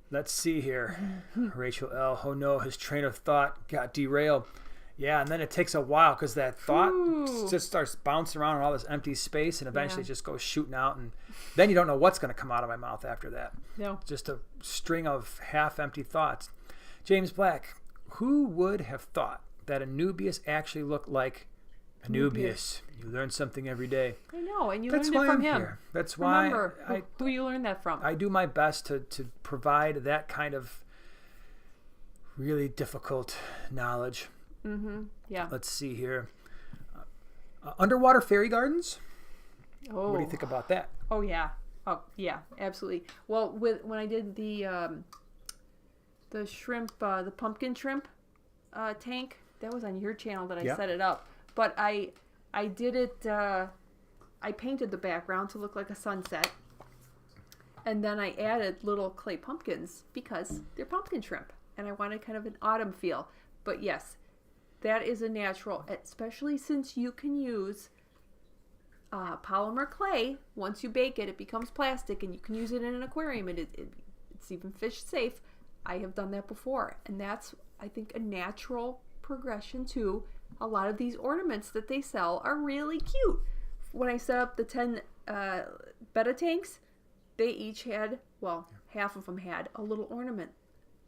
Let's see here. Rachel L. Oh no, his train of thought got derailed. Yeah, and then it takes a while, because that thought just starts bouncing around in all this empty space, and eventually it just goes shooting out, and then you don't know what's going to come out of my mouth after that. No. Just a string of half-empty thoughts. James Black, who would have thought that Anubias actually looked like Anubias? You learn something every day. I know, and you learned it from him. Here. That's why. Remember who you learned that from. I do my best to provide that kind of really difficult knowledge. Yeah. Let's see here. Underwater fairy gardens. Oh. What do you think about that? Oh yeah. Oh yeah. Absolutely. Well, when I did the shrimp, the pumpkin shrimp tank, that was on your channel that I set it up. But I did it. I painted the background to look like a sunset, and then I added little clay pumpkins because they're pumpkin shrimp, and I wanted kind of an autumn feel. But yes. That is a natural, especially since you can use polymer clay. Once you bake it, it becomes plastic, and you can use it in an aquarium, and it's even fish safe. I have done that before, and that's, I think, a natural progression to a lot of these ornaments that they sell are really cute. When I set up the 10 betta tanks, they each had, well, half of them had a little ornament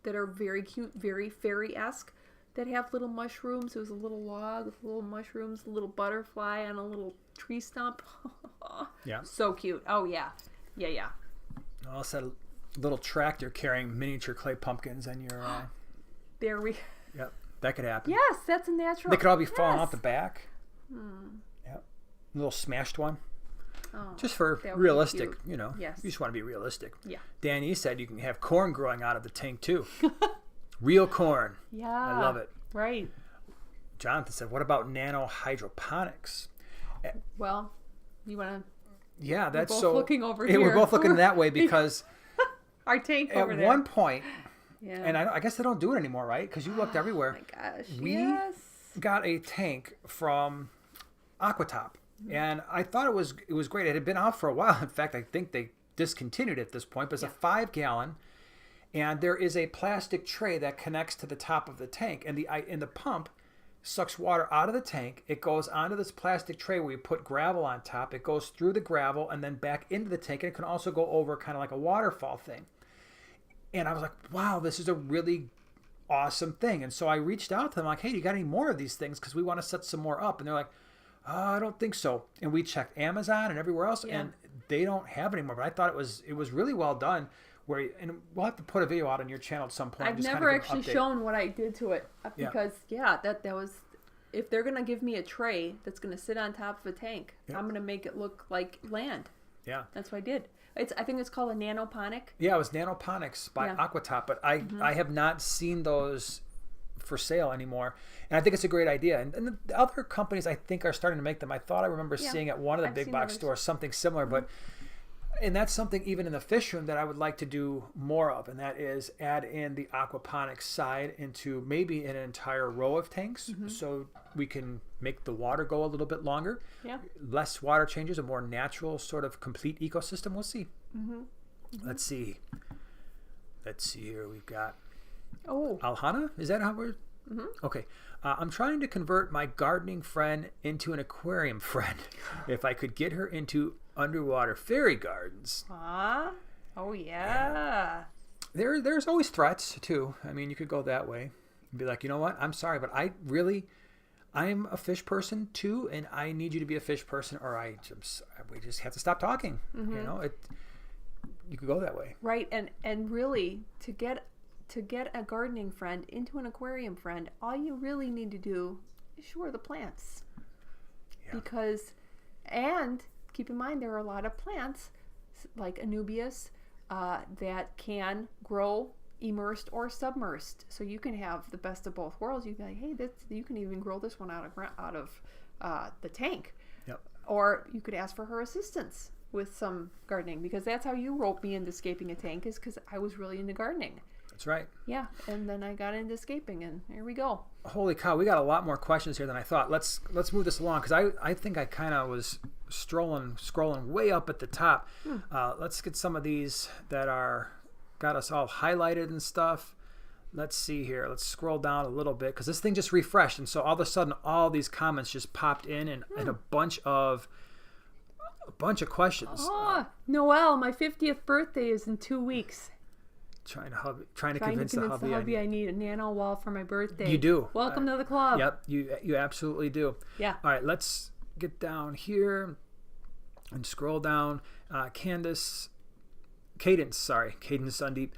that are very cute, very fairy-esque, that have little mushrooms. It was a little log with little mushrooms, a little butterfly on a little tree stump. Yeah. So cute. Oh, yeah. Yeah, yeah. I also had a little tractor carrying miniature clay pumpkins on your... There we... Yep. That could happen. Yes, that's a natural... They could all be falling off the back. Yep. A little smashed one. Oh, just for realistic, Yes. You just want to be realistic. Yeah. Danny said you can have corn growing out of the tank, too. Real corn. Yeah. I love it. Right. Jonathan said, what about nano hydroponics? Well, you want to... Yeah, that's we're both so... looking over here. We're both looking that way because... Our tank over there. At one point, and I guess they don't do it anymore, right? Because you looked everywhere. Oh my gosh, we got a tank from Aquatop, and I thought it was great. It had been out for a while. In fact, I think they discontinued it at this point, but it's a 5-gallon. And there is a plastic tray that connects to the top of the tank, and the pump sucks water out of the tank. It goes onto this plastic tray where you put gravel on top. It goes through the gravel and then back into the tank. And it can also go over kind of like a waterfall thing. And I was like, wow, this is a really awesome thing. And so I reached out to them like, hey, do you got any more of these things? Because we want to set some more up. And they're like, I don't think so. And we checked Amazon and everywhere else, and they don't have any more. But I thought it was really well done. And we'll have to put a video out on your channel at some point. I've never actually shown what I did to it because that was, if they're gonna give me a tray that's gonna sit on top of a tank, I'm gonna make it look like land. Yeah, that's what I did. I think it's called a nanoponic. Yeah, it was Nanoponics by Aquatop, but I have not seen those for sale anymore, and I think it's a great idea. And the other companies I think are starting to make them. I thought I remember seeing at one of the big box stores something similar, but. And that's something even in the fish room that I would like to do more of, and that is add in the aquaponics side into maybe an entire row of tanks, so we can make the water go a little bit longer. Yeah. Less water changes, a more natural sort of complete ecosystem. We'll see. Let's see. Let's see here. We've got Alhana. Is that how we're? Okay. I'm trying to convert my gardening friend into an aquarium friend. If I could get her into underwater fairy gardens. Oh yeah. There's always threats too. I mean, you could go that way and be like, you know what? I'm sorry, but I'm a fish person too, and I need you to be a fish person, or we just have to stop talking. You know, you could go that way. Right, and really to get a gardening friend into an aquarium friend, all you really need to do is shore the plants. Yeah. And keep in mind, there are a lot of plants like Anubias that can grow immersed or submersed. So you can have the best of both worlds. You can be like, hey, you can even grow this one out of the tank. Yep. Or you could ask for her assistance with some gardening, because that's how you roped me into scaping a tank, is because I was really into gardening. That's right. Yeah, and then I got into scaping, and here we go. Holy cow, we got a lot more questions here than I thought. Let's move this along, because I think I kind of was scrolling way up at the top. Let's get some of these that got us all highlighted and stuff. Let's see here. Let's scroll down a little bit, because this thing just refreshed, and so all of a sudden all these comments just popped in, and a bunch of questions. Noelle, my 50th birthday is in 2 weeks. Trying to convince the hubby I need a Nano wall for my birthday. You do. Welcome to the club. Yep, you absolutely do. Yeah. All right, let's get down here and scroll down. Cadence Sundeep.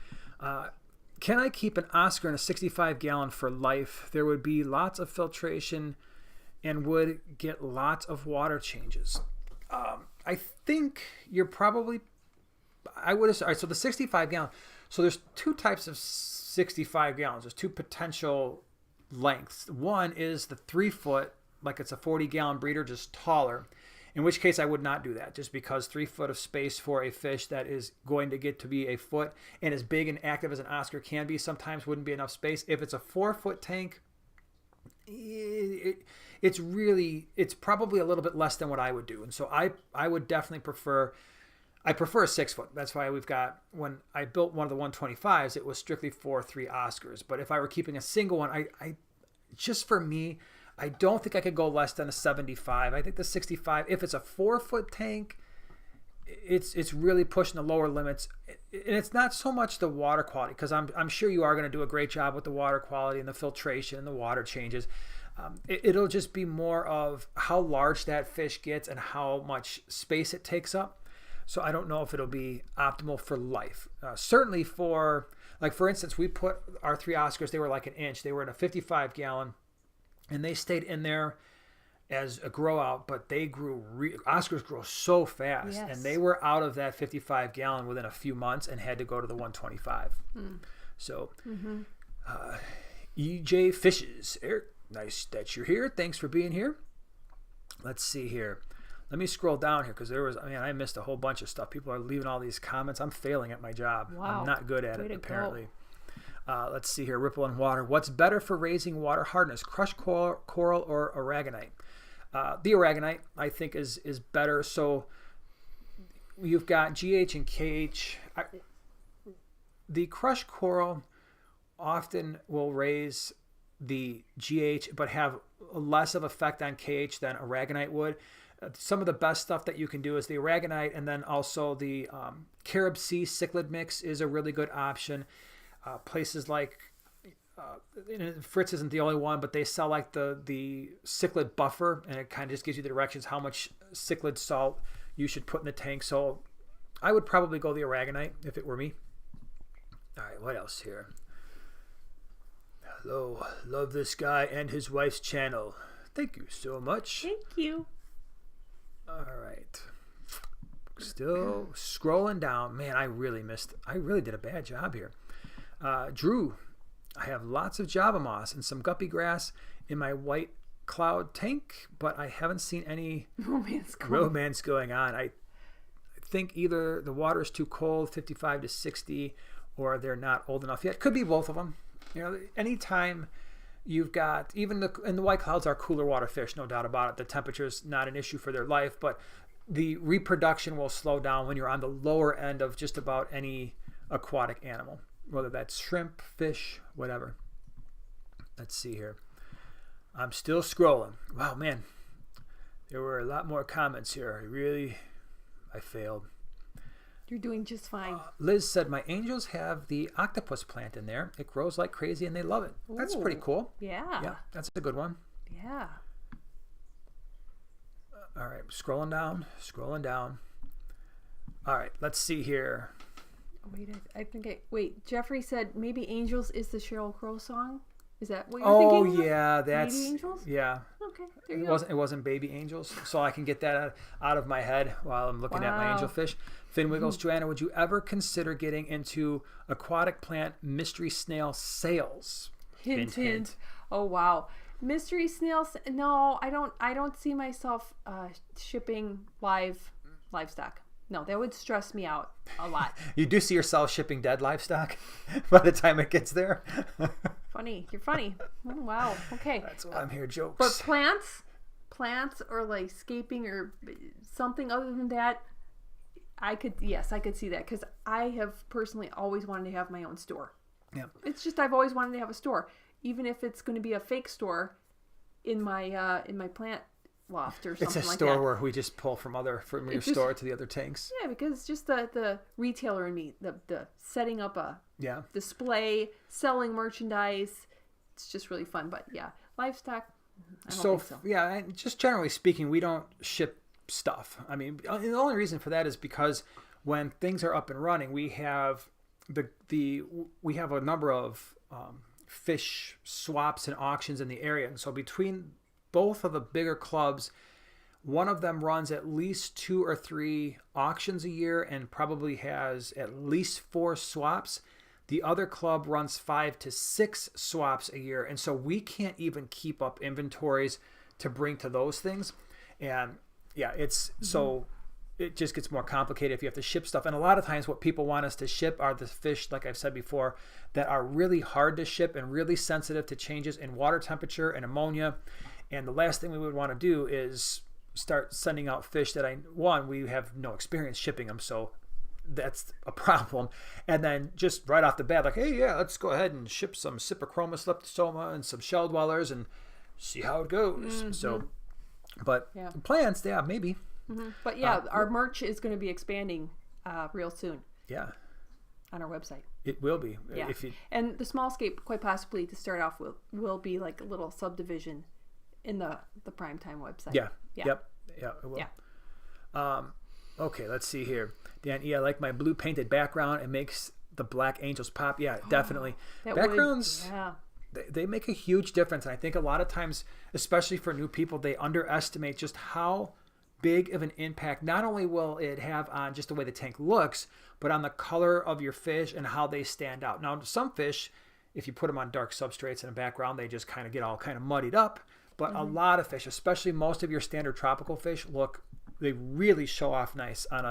Can I keep an Oscar in a 65-gallon for life? There would be lots of filtration and would get lots of water changes. I think you're probably... All right, so the 65-gallon... So there's two types of 65 gallons. There's two potential lengths. One is the 3-foot, like it's a 40-gallon breeder, just taller, in which case I would not do that, just because 3 foot of space for a fish that is going to get to be a foot and as big and active as an Oscar can be sometimes wouldn't be enough space. If it's a 4-foot tank, it's probably a little bit less than what I would do. And so I would definitely prefer a 6-foot. That's why when I built one of the 125s, it was strictly for 3 Oscars. But if I were keeping a single one, I just for me, I don't think I could go less than a 75. I think the 65, if it's a 4-foot tank, it's really pushing the lower limits. And it's not so much the water quality, because I'm sure you are going to do a great job with the water quality and the filtration and the water changes. It'll just be more of how large that fish gets and how much space it takes up. So I don't know if it'll be optimal for life. Certainly for instance, we put our 3 Oscars, they were like an inch. They were in a 55-gallon, and they stayed in there as a grow out, but they Oscars grow so fast, and they were out of that 55-gallon within a few months and had to go to the 125. So EJ Fishes, Eric, nice that you're here. Thanks for being here. Let's see here. Let me scroll down here, because I missed a whole bunch of stuff. People are leaving all these comments. I'm failing at my job. Wow. I'm not good at it, apparently. Let's see here. Ripple and water. What's better for raising water hardness, crushed coral or aragonite? The aragonite, I think, is better. So you've got GH and KH. The crushed coral often will raise the GH, but have less of effect on KH than Aragonite would. Some of the best stuff that you can do is the Aragonite, and then also the Carob Sea cichlid mix is a really good option. Places like Fritz isn't the only one, but they sell like the cichlid buffer, and it kind of just gives you the directions how much cichlid salt you should put in the tank. So I would probably go the Aragonite if it were me. All right, what else here? Hello, love this guy and his wife's channel. Thank you so much. Thank you. All right. Still scrolling down. Man, I really did a bad job here. Drew, I have lots of Java moss and some guppy grass in my white cloud tank, but I haven't seen any romance going on. I think either the water is too cold, 55 to 60, or they're not old enough yet. Could be both of them. You know, anytime you've got, and the white clouds are cooler water fish, no doubt about it. The temperature's not an issue for their life, but the reproduction will slow down when you're on the lower end of just about any aquatic animal, whether that's shrimp, fish, whatever. Let's see here. I'm still scrolling. Wow, man. There were a lot more comments here. I failed. You're doing just fine. Liz said, my angels have the octopus plant in there. It grows like crazy and they love it. Ooh, that's pretty cool. Yeah. Yeah, that's a good one. Yeah. All right, scrolling down. All right, let's see here. Wait, Jeffrey said maybe Angels is the Sheryl Crow song? Is that what you're thinking? Oh, yeah, that's... Baby Angels? Yeah. Okay, there you go. It wasn't Baby Angels, so I can get that out of my head while I'm looking at my angelfish. Finn Wiggles, Joanna, would you ever consider getting into aquatic plant mystery snail sales? Hint. Oh, wow. Mystery snails? No, I don't see myself shipping livestock. No, that would stress me out a lot. You do see yourself shipping dead livestock by the time it gets there? Funny. You're funny. Oh, wow. Okay. That's why I'm here, jokes. But plants or like scaping or something other than that, I could see that because I have personally always wanted to have my own store. Yeah. It's just I've always wanted to have a store, even if it's going to be a fake store in my plant loft or something like that. It's a store where we just pull from your store to the other tanks. Yeah, because it's just the retailer in me, the setting up a display, selling merchandise. It's just really fun. But yeah, livestock, I don't think so. Yeah, and just generally speaking, we don't ship stuff. I mean, the only reason for that is because when things are up and running, we have we have a number of fish swaps and auctions in the area, and so between both of the bigger clubs, one of them runs at least 2 or 3 auctions a year and probably has at least 4 swaps. The other club runs 5 to 6 swaps a year, and so we can't even keep up inventories to bring to those things. And yeah, so it just gets more complicated if you have to ship stuff. And a lot of times what people want us to ship are the fish, like I've said before, that are really hard to ship and really sensitive to changes in water temperature and ammonia. And the last thing we would want to do is start sending out fish that we have no experience shipping them, so that's a problem. And then just right off the bat, like, hey, yeah, let's go ahead and ship some Cyprochroma leptosoma and some shell dwellers and see how it goes. Mm-hmm. So, but plants, yeah, maybe. Mm-hmm. But yeah, our merch is going to be expanding real soon. Yeah. On our website. It will be. Yeah. And the small scape, quite possibly to start off with, will be like a little subdivision in the Primetime website. Yeah. Yep. Yeah, it will. Yeah. Okay, let's see here. Dan, I like my blue painted background. It makes the black angels pop. Yeah, definitely. Backgrounds, they make a huge difference. And I think a lot of times, especially for new people, they underestimate just how big of an impact not only will it have on just the way the tank looks, but on the color of your fish and how they stand out. Now, some fish, if you put them on dark substrates in a background, they just kind of get all kind of muddied up. But a lot of fish, especially most of your standard tropical fish, they really show off nice on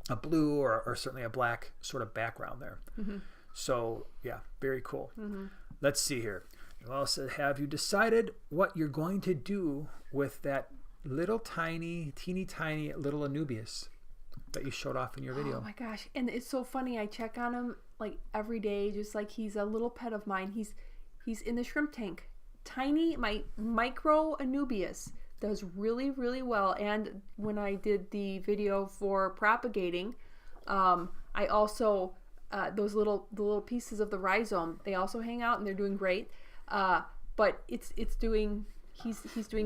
a blue or certainly a black sort of background there. Mm-hmm. So, yeah, very cool. Mm-hmm. Let's see here. Well, so have you decided what you're going to do with that little teeny tiny little Anubias that you showed off in your video? Oh my gosh. And it's so funny. I check on him like every day, just like he's a little pet of mine. He's in the shrimp tank. Tiny, my micro Anubias does really, really well. And when I did the video for propagating, I also the little pieces of the rhizome, they also hang out and they're doing great. But he's doing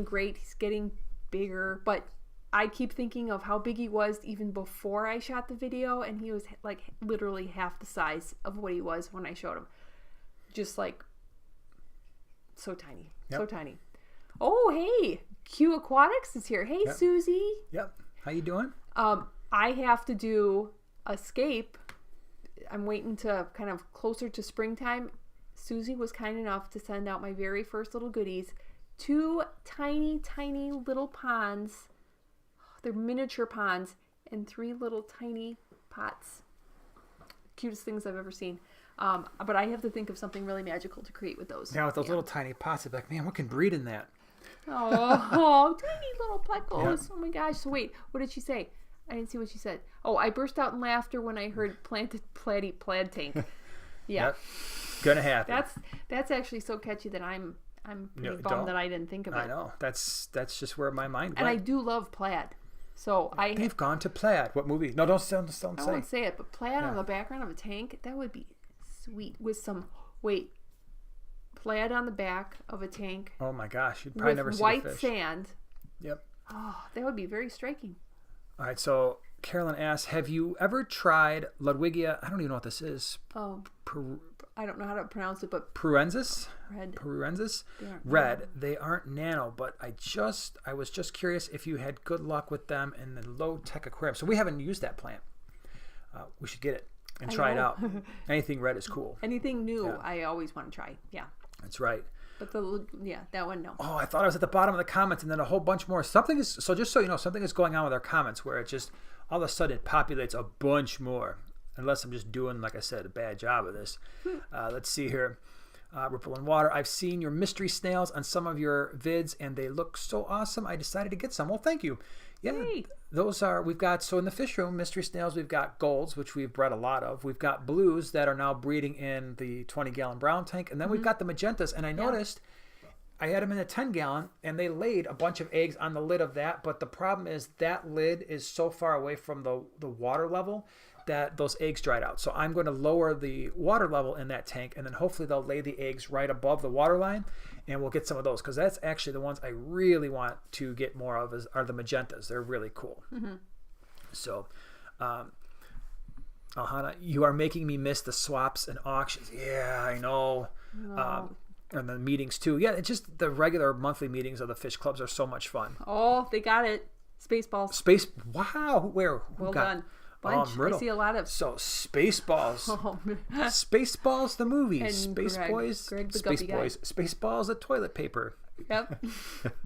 great. He's getting bigger, but I keep thinking of how big he was even before I shot the video, and he was like literally half the size of what he was when I showed him. Just like so tiny. Yep. So tiny. Oh, hey, Q Aquatics is here. Hey, Yep. Susie. Yep. How you doing? I have to do a Scape. I'm waiting to kind of closer to springtime. Susie was kind enough to send out my very first little goodies. 2 tiny, tiny little ponds. They're miniature ponds, and 3 little tiny pots. Cutest things I've ever seen. But I have to think of something really magical to create with those. Yeah, with those little tiny pots, I'd be like, man, what can breed in that? Oh, tiny little pleckos. Yeah. Oh my gosh. So wait, what did she say? I didn't see what she said. Oh, I burst out in laughter when I heard planted plaid tank. Yeah. Yep. Gonna happen. That's actually so catchy that I'm pretty No, bummed that I didn't think of it. I know. That's just where my mind went. And I do love plaid. So They've gone to plaid. What movie? No, don't say. I won't say it, but plaid on the background of a tank, that would be sweet with some plaid on the back of a tank. Oh my gosh, you'd probably never see the fish. White sand. Yep. Oh, that would be very striking. All right, so Carolyn asks, have you ever tried Ludwigia? I don't even know what this is. Oh, I don't know how to pronounce it, but Peruensis? red. Peruensis? Red. Red. They aren't nano, but I was just curious if you had good luck with them in the low-tech aquarium. So we haven't used that plant. We should get it and try it out. Anything red is cool. Anything new, Yeah. I always want to try. Yeah. That's right. But that one, no. Oh, I thought I was at the bottom of the comments, and then a whole bunch more. Just so you know, something is going on with our comments where it just all of a sudden it populates a bunch more. Unless I'm just doing, like I said, a bad job of this. Let's see here. Ripple in Water. I've seen your mystery snails on some of your vids, and they look so awesome. I decided to get some. Well, thank you. Yeah, Hey. we've got, so in the fish room, mystery snails, we've got golds, which we've bred a lot of. We've got blues that are now breeding in the 20-gallon brown tank. And then we've got the magentas. And I noticed I had them in a 10-gallon, and they laid a bunch of eggs on the lid of that. But the problem is that lid is so far away from the water level that those eggs dried out. So I'm going to lower the water level in that tank, and then hopefully they'll lay the eggs right above the water line, and we'll get some of those, because that's actually the ones I really want to get more of are the magentas. They're really cool. So, Alhana, you are making me miss the swaps and auctions. Yeah, I know. And the meetings too. Yeah, it's just the regular monthly meetings of the fish clubs are so much fun. Oh, they got it. Spaceballs. Wow. Where? Well done. Bunch. I see a lot of. So Spaceballs. Oh, Spaceballs the movie. And Space Greg. Boys. Greg the Space guppy guy. Boys. Spaceballs the toilet paper. Yep.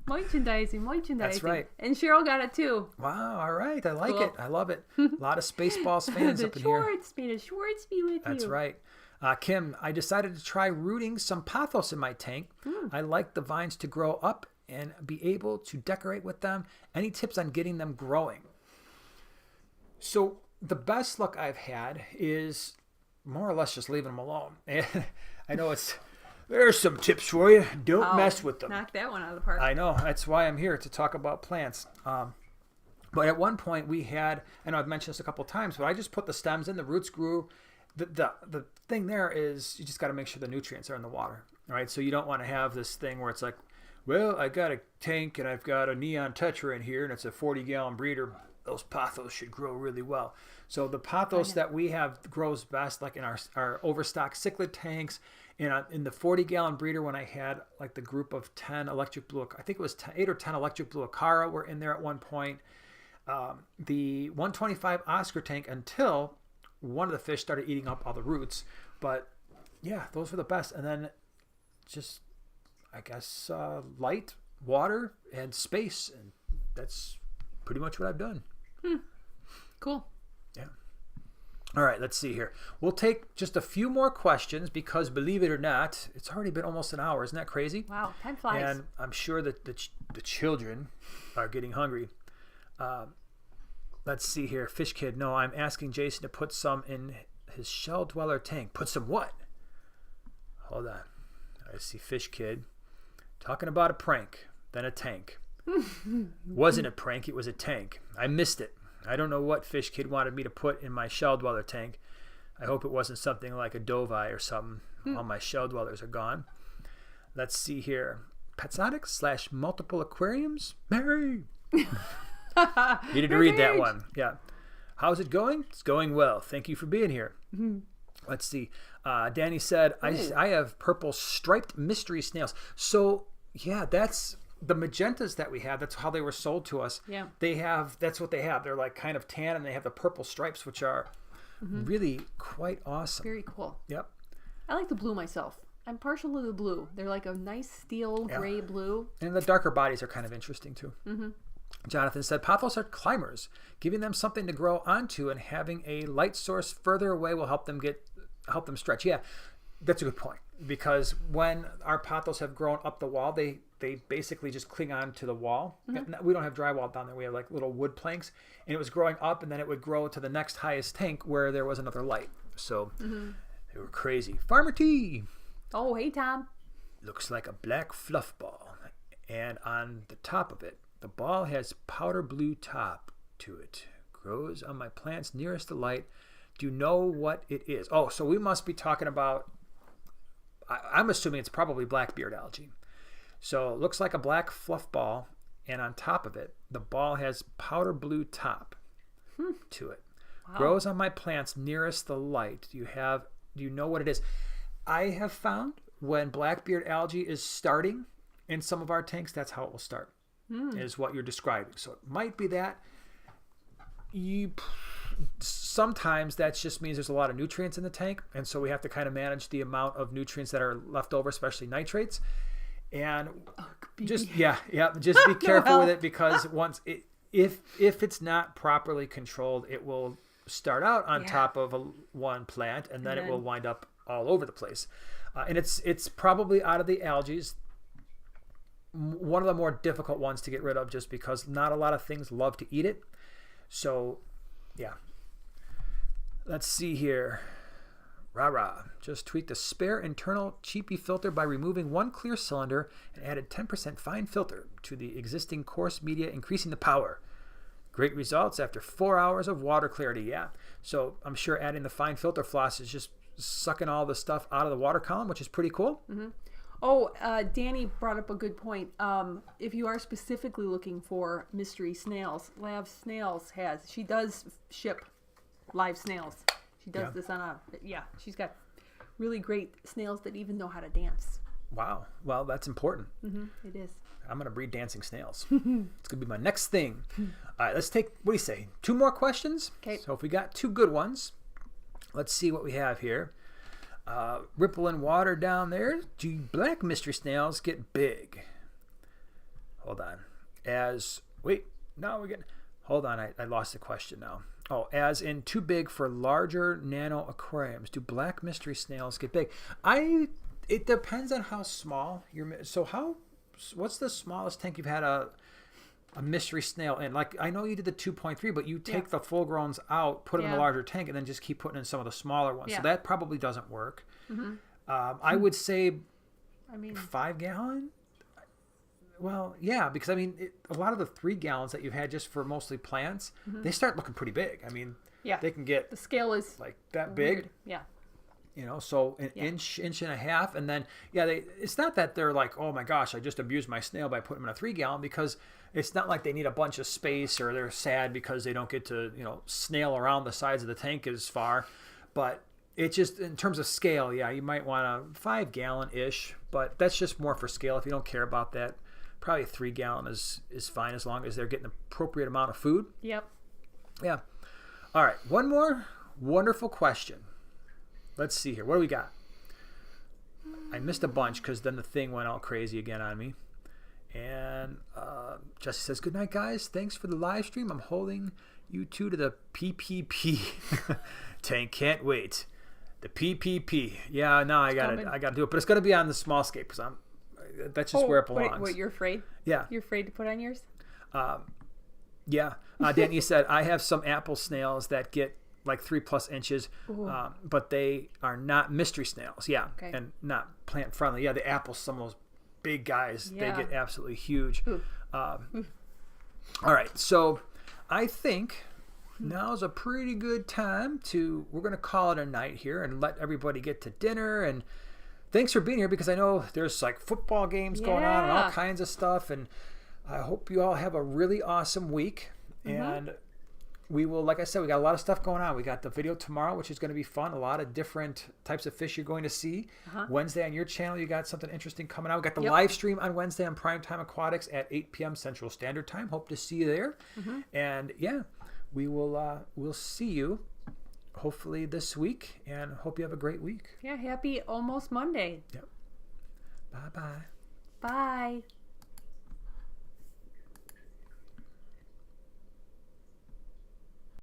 Merchandising. That's right. And Cheryl got it too. Wow. All right. I like Cool. it. I love it. A lot of Spaceballs fans up in here. May the Schwartz be with you. That's right. Kim, I decided to try rooting some pothos in my tank. I like the vines to grow up and be able to decorate with them. Any tips on getting them growing? So the best luck I've had is more or less just leaving them alone. And I know there's some tips for you. Don't mess with them. Knock that one out of the park. I know. That's why I'm here, to talk about plants. But at one point we had, I know I've mentioned this a couple times, but I just put the stems in, the roots grew. The thing there is you just got to make sure the nutrients are in the water, right? So you don't want to have this thing where it's like, well, I got a tank and I've got a neon tetra in here and it's a 40-gallon breeder. Those pothos should grow really well. So the pothos that we have grows best like in our overstock cichlid tanks. In the 40-gallon breeder, when I had like the group of 10 electric blue, I think it was 8 or 10 electric blue acara were in there at one point. The 125 Oscar tank, until one of the fish started eating up all the roots. But yeah, those were the best. And then just, I guess, light, water, and space. And that's pretty much what I've done. Cool. Yeah. All right, let's see here. We'll take just a few more questions because, believe it or not, it's already been almost an hour. Isn't that crazy? Wow, time flies. And I'm sure that the children are getting hungry. Let's see here. Fish Kid. No, I'm asking Jason to put some in his shell dweller tank. Put some what? Hold on. I see Fish Kid talking about a prank, then a tank. Wasn't a prank, it was a tank. I missed it. I don't know what Fish Kid wanted me to put in my shell dweller tank. I hope it wasn't something like a dove-eye or something. All my shell dwellers are gone. Let's see here. Petsonics / multiple aquariums? Mary! You didn't read that one. Yeah. How's it going? It's going well. Thank you for being here. Let's see. Danny said, I have purple striped mystery snails. So, yeah, that's the magentas that we have. That's how they were sold to us. Yeah. That's what they have. They're like kind of tan, and they have the purple stripes, which are really quite awesome. Very cool. Yep. I like the blue myself. I'm partial to the blue. They're like a nice steel gray blue. And the darker bodies are kind of interesting too. Jonathan said, pothos are climbers. Giving them something to grow onto and having a light source further away will help them stretch. Yeah, that's a good point. Because when our pothos have grown up the wall, they basically just cling on to the wall. We don't have drywall down there. We have like little wood planks. And it was growing up, and then it would grow to the next highest tank where there was another light. So they were crazy. Farmer T. Oh, hey, Tom. Looks like a black fluff ball. And on the top of it, the ball has powder blue top to it. Grows on my plants nearest the light. Do you know what it is? Oh, so we must be talking about, I'm assuming it's probably blackbeard algae. So it looks like a black fluff ball, and on top of it, the ball has powder blue top to it. Wow. Grows on my plants nearest the light. Do you know what it is? I have found when blackbeard algae is starting in some of our tanks, that's how it will start, is what you're describing. So it might be that. Sometimes that just means there's a lot of nutrients in the tank, and so we have to kind of manage the amount of nutrients that are left over, especially nitrates. And just be careful with it, because if it's not properly controlled, it will start out on top of one plant, and then it will wind up all over the place. And it's probably out of the algae one of the more difficult ones to get rid of, just because not a lot of things love to eat it. So yeah, let's see here. Just tweaked a spare internal cheapy filter by removing one clear cylinder and added 10% fine filter to the existing coarse media, increasing the power. Great results after 4 hours of water clarity. Yeah, so I'm sure adding the fine filter floss is just sucking all the stuff out of the water column, which is pretty cool. Oh, Danny brought up a good point. If you are specifically looking for mystery snails, Lab Snails she does ship live snails. She does this on she's got really great snails that even know how to dance. Wow. Well, that's important. It is. I'm going to breed dancing snails. It's going to be my next thing. All right, let's take, what do you say, 2 more questions? Okay. So if we got 2 good ones, let's see what we have here. Rippling water down there. Do black mystery snails get big? Hold on. Hold on, I lost the question now. Oh, as in too big for larger nano aquariums. Do black mystery snails get big? It depends on how small what's the smallest tank you've had a mystery snail in? Like, I know you did the 2.3, but you take the full growns out, put them in a larger tank, and then just keep putting in some of the smaller ones. So that probably doesn't work. I would say 5 gallon. Well, yeah, because a lot of the 3 gallons that you've had just for mostly plants, they start looking pretty big. They can get, the scale is like that big. Weird. Yeah. So an inch and a half, and then it's not that they're like, oh my gosh, I just abused my snail by putting them in a 3 gallon, because it's not like they need a bunch of space or they're sad because they don't get to snail around the sides of the tank as far. But it just, in terms of scale, you might want a 5 gallon ish, but that's just more for scale. If you don't care about that, probably a 3 gallon is fine, as long as they're getting the appropriate amount of food. Yep. Yeah. All right, one more wonderful question. Let's see here. What do we got? I missed a bunch because then the thing went all crazy again on me. And Jesse says, good night, guys. Thanks for the live stream. I'm holding you 2 to the PPP tank. Can't wait. The PPP. Yeah, no, I got to do it. But it's going to be on the small Scape, because that's just where it belongs. Wait, you're afraid? Yeah. You're afraid to put on yours? Yeah. Danny said, I have some apple snails that get like 3+ inches, but they are not mystery snails. Yeah, Okay. and not plant friendly. Yeah, the apples, some of those big guys, Yeah. they get absolutely huge. All right, so I think now's a pretty good time we're going to call it a night here and let everybody get to dinner. And thanks for being here, because I know there's like football games going on and all kinds of stuff. And I hope you all have a really awesome week. And we will, like I said, we got a lot of stuff going on. We got the video tomorrow, which is going to be fun. A lot of different types of fish you're going to see. Wednesday on your channel, you got something interesting coming out. We got the live stream on Wednesday on Primetime Aquatics at 8 p.m. Central Standard Time. Hope to see you there. And yeah, we will we'll see you hopefully this week, and hope you have a great week. Yeah, happy almost Monday. Yep. Bye-bye. Bye.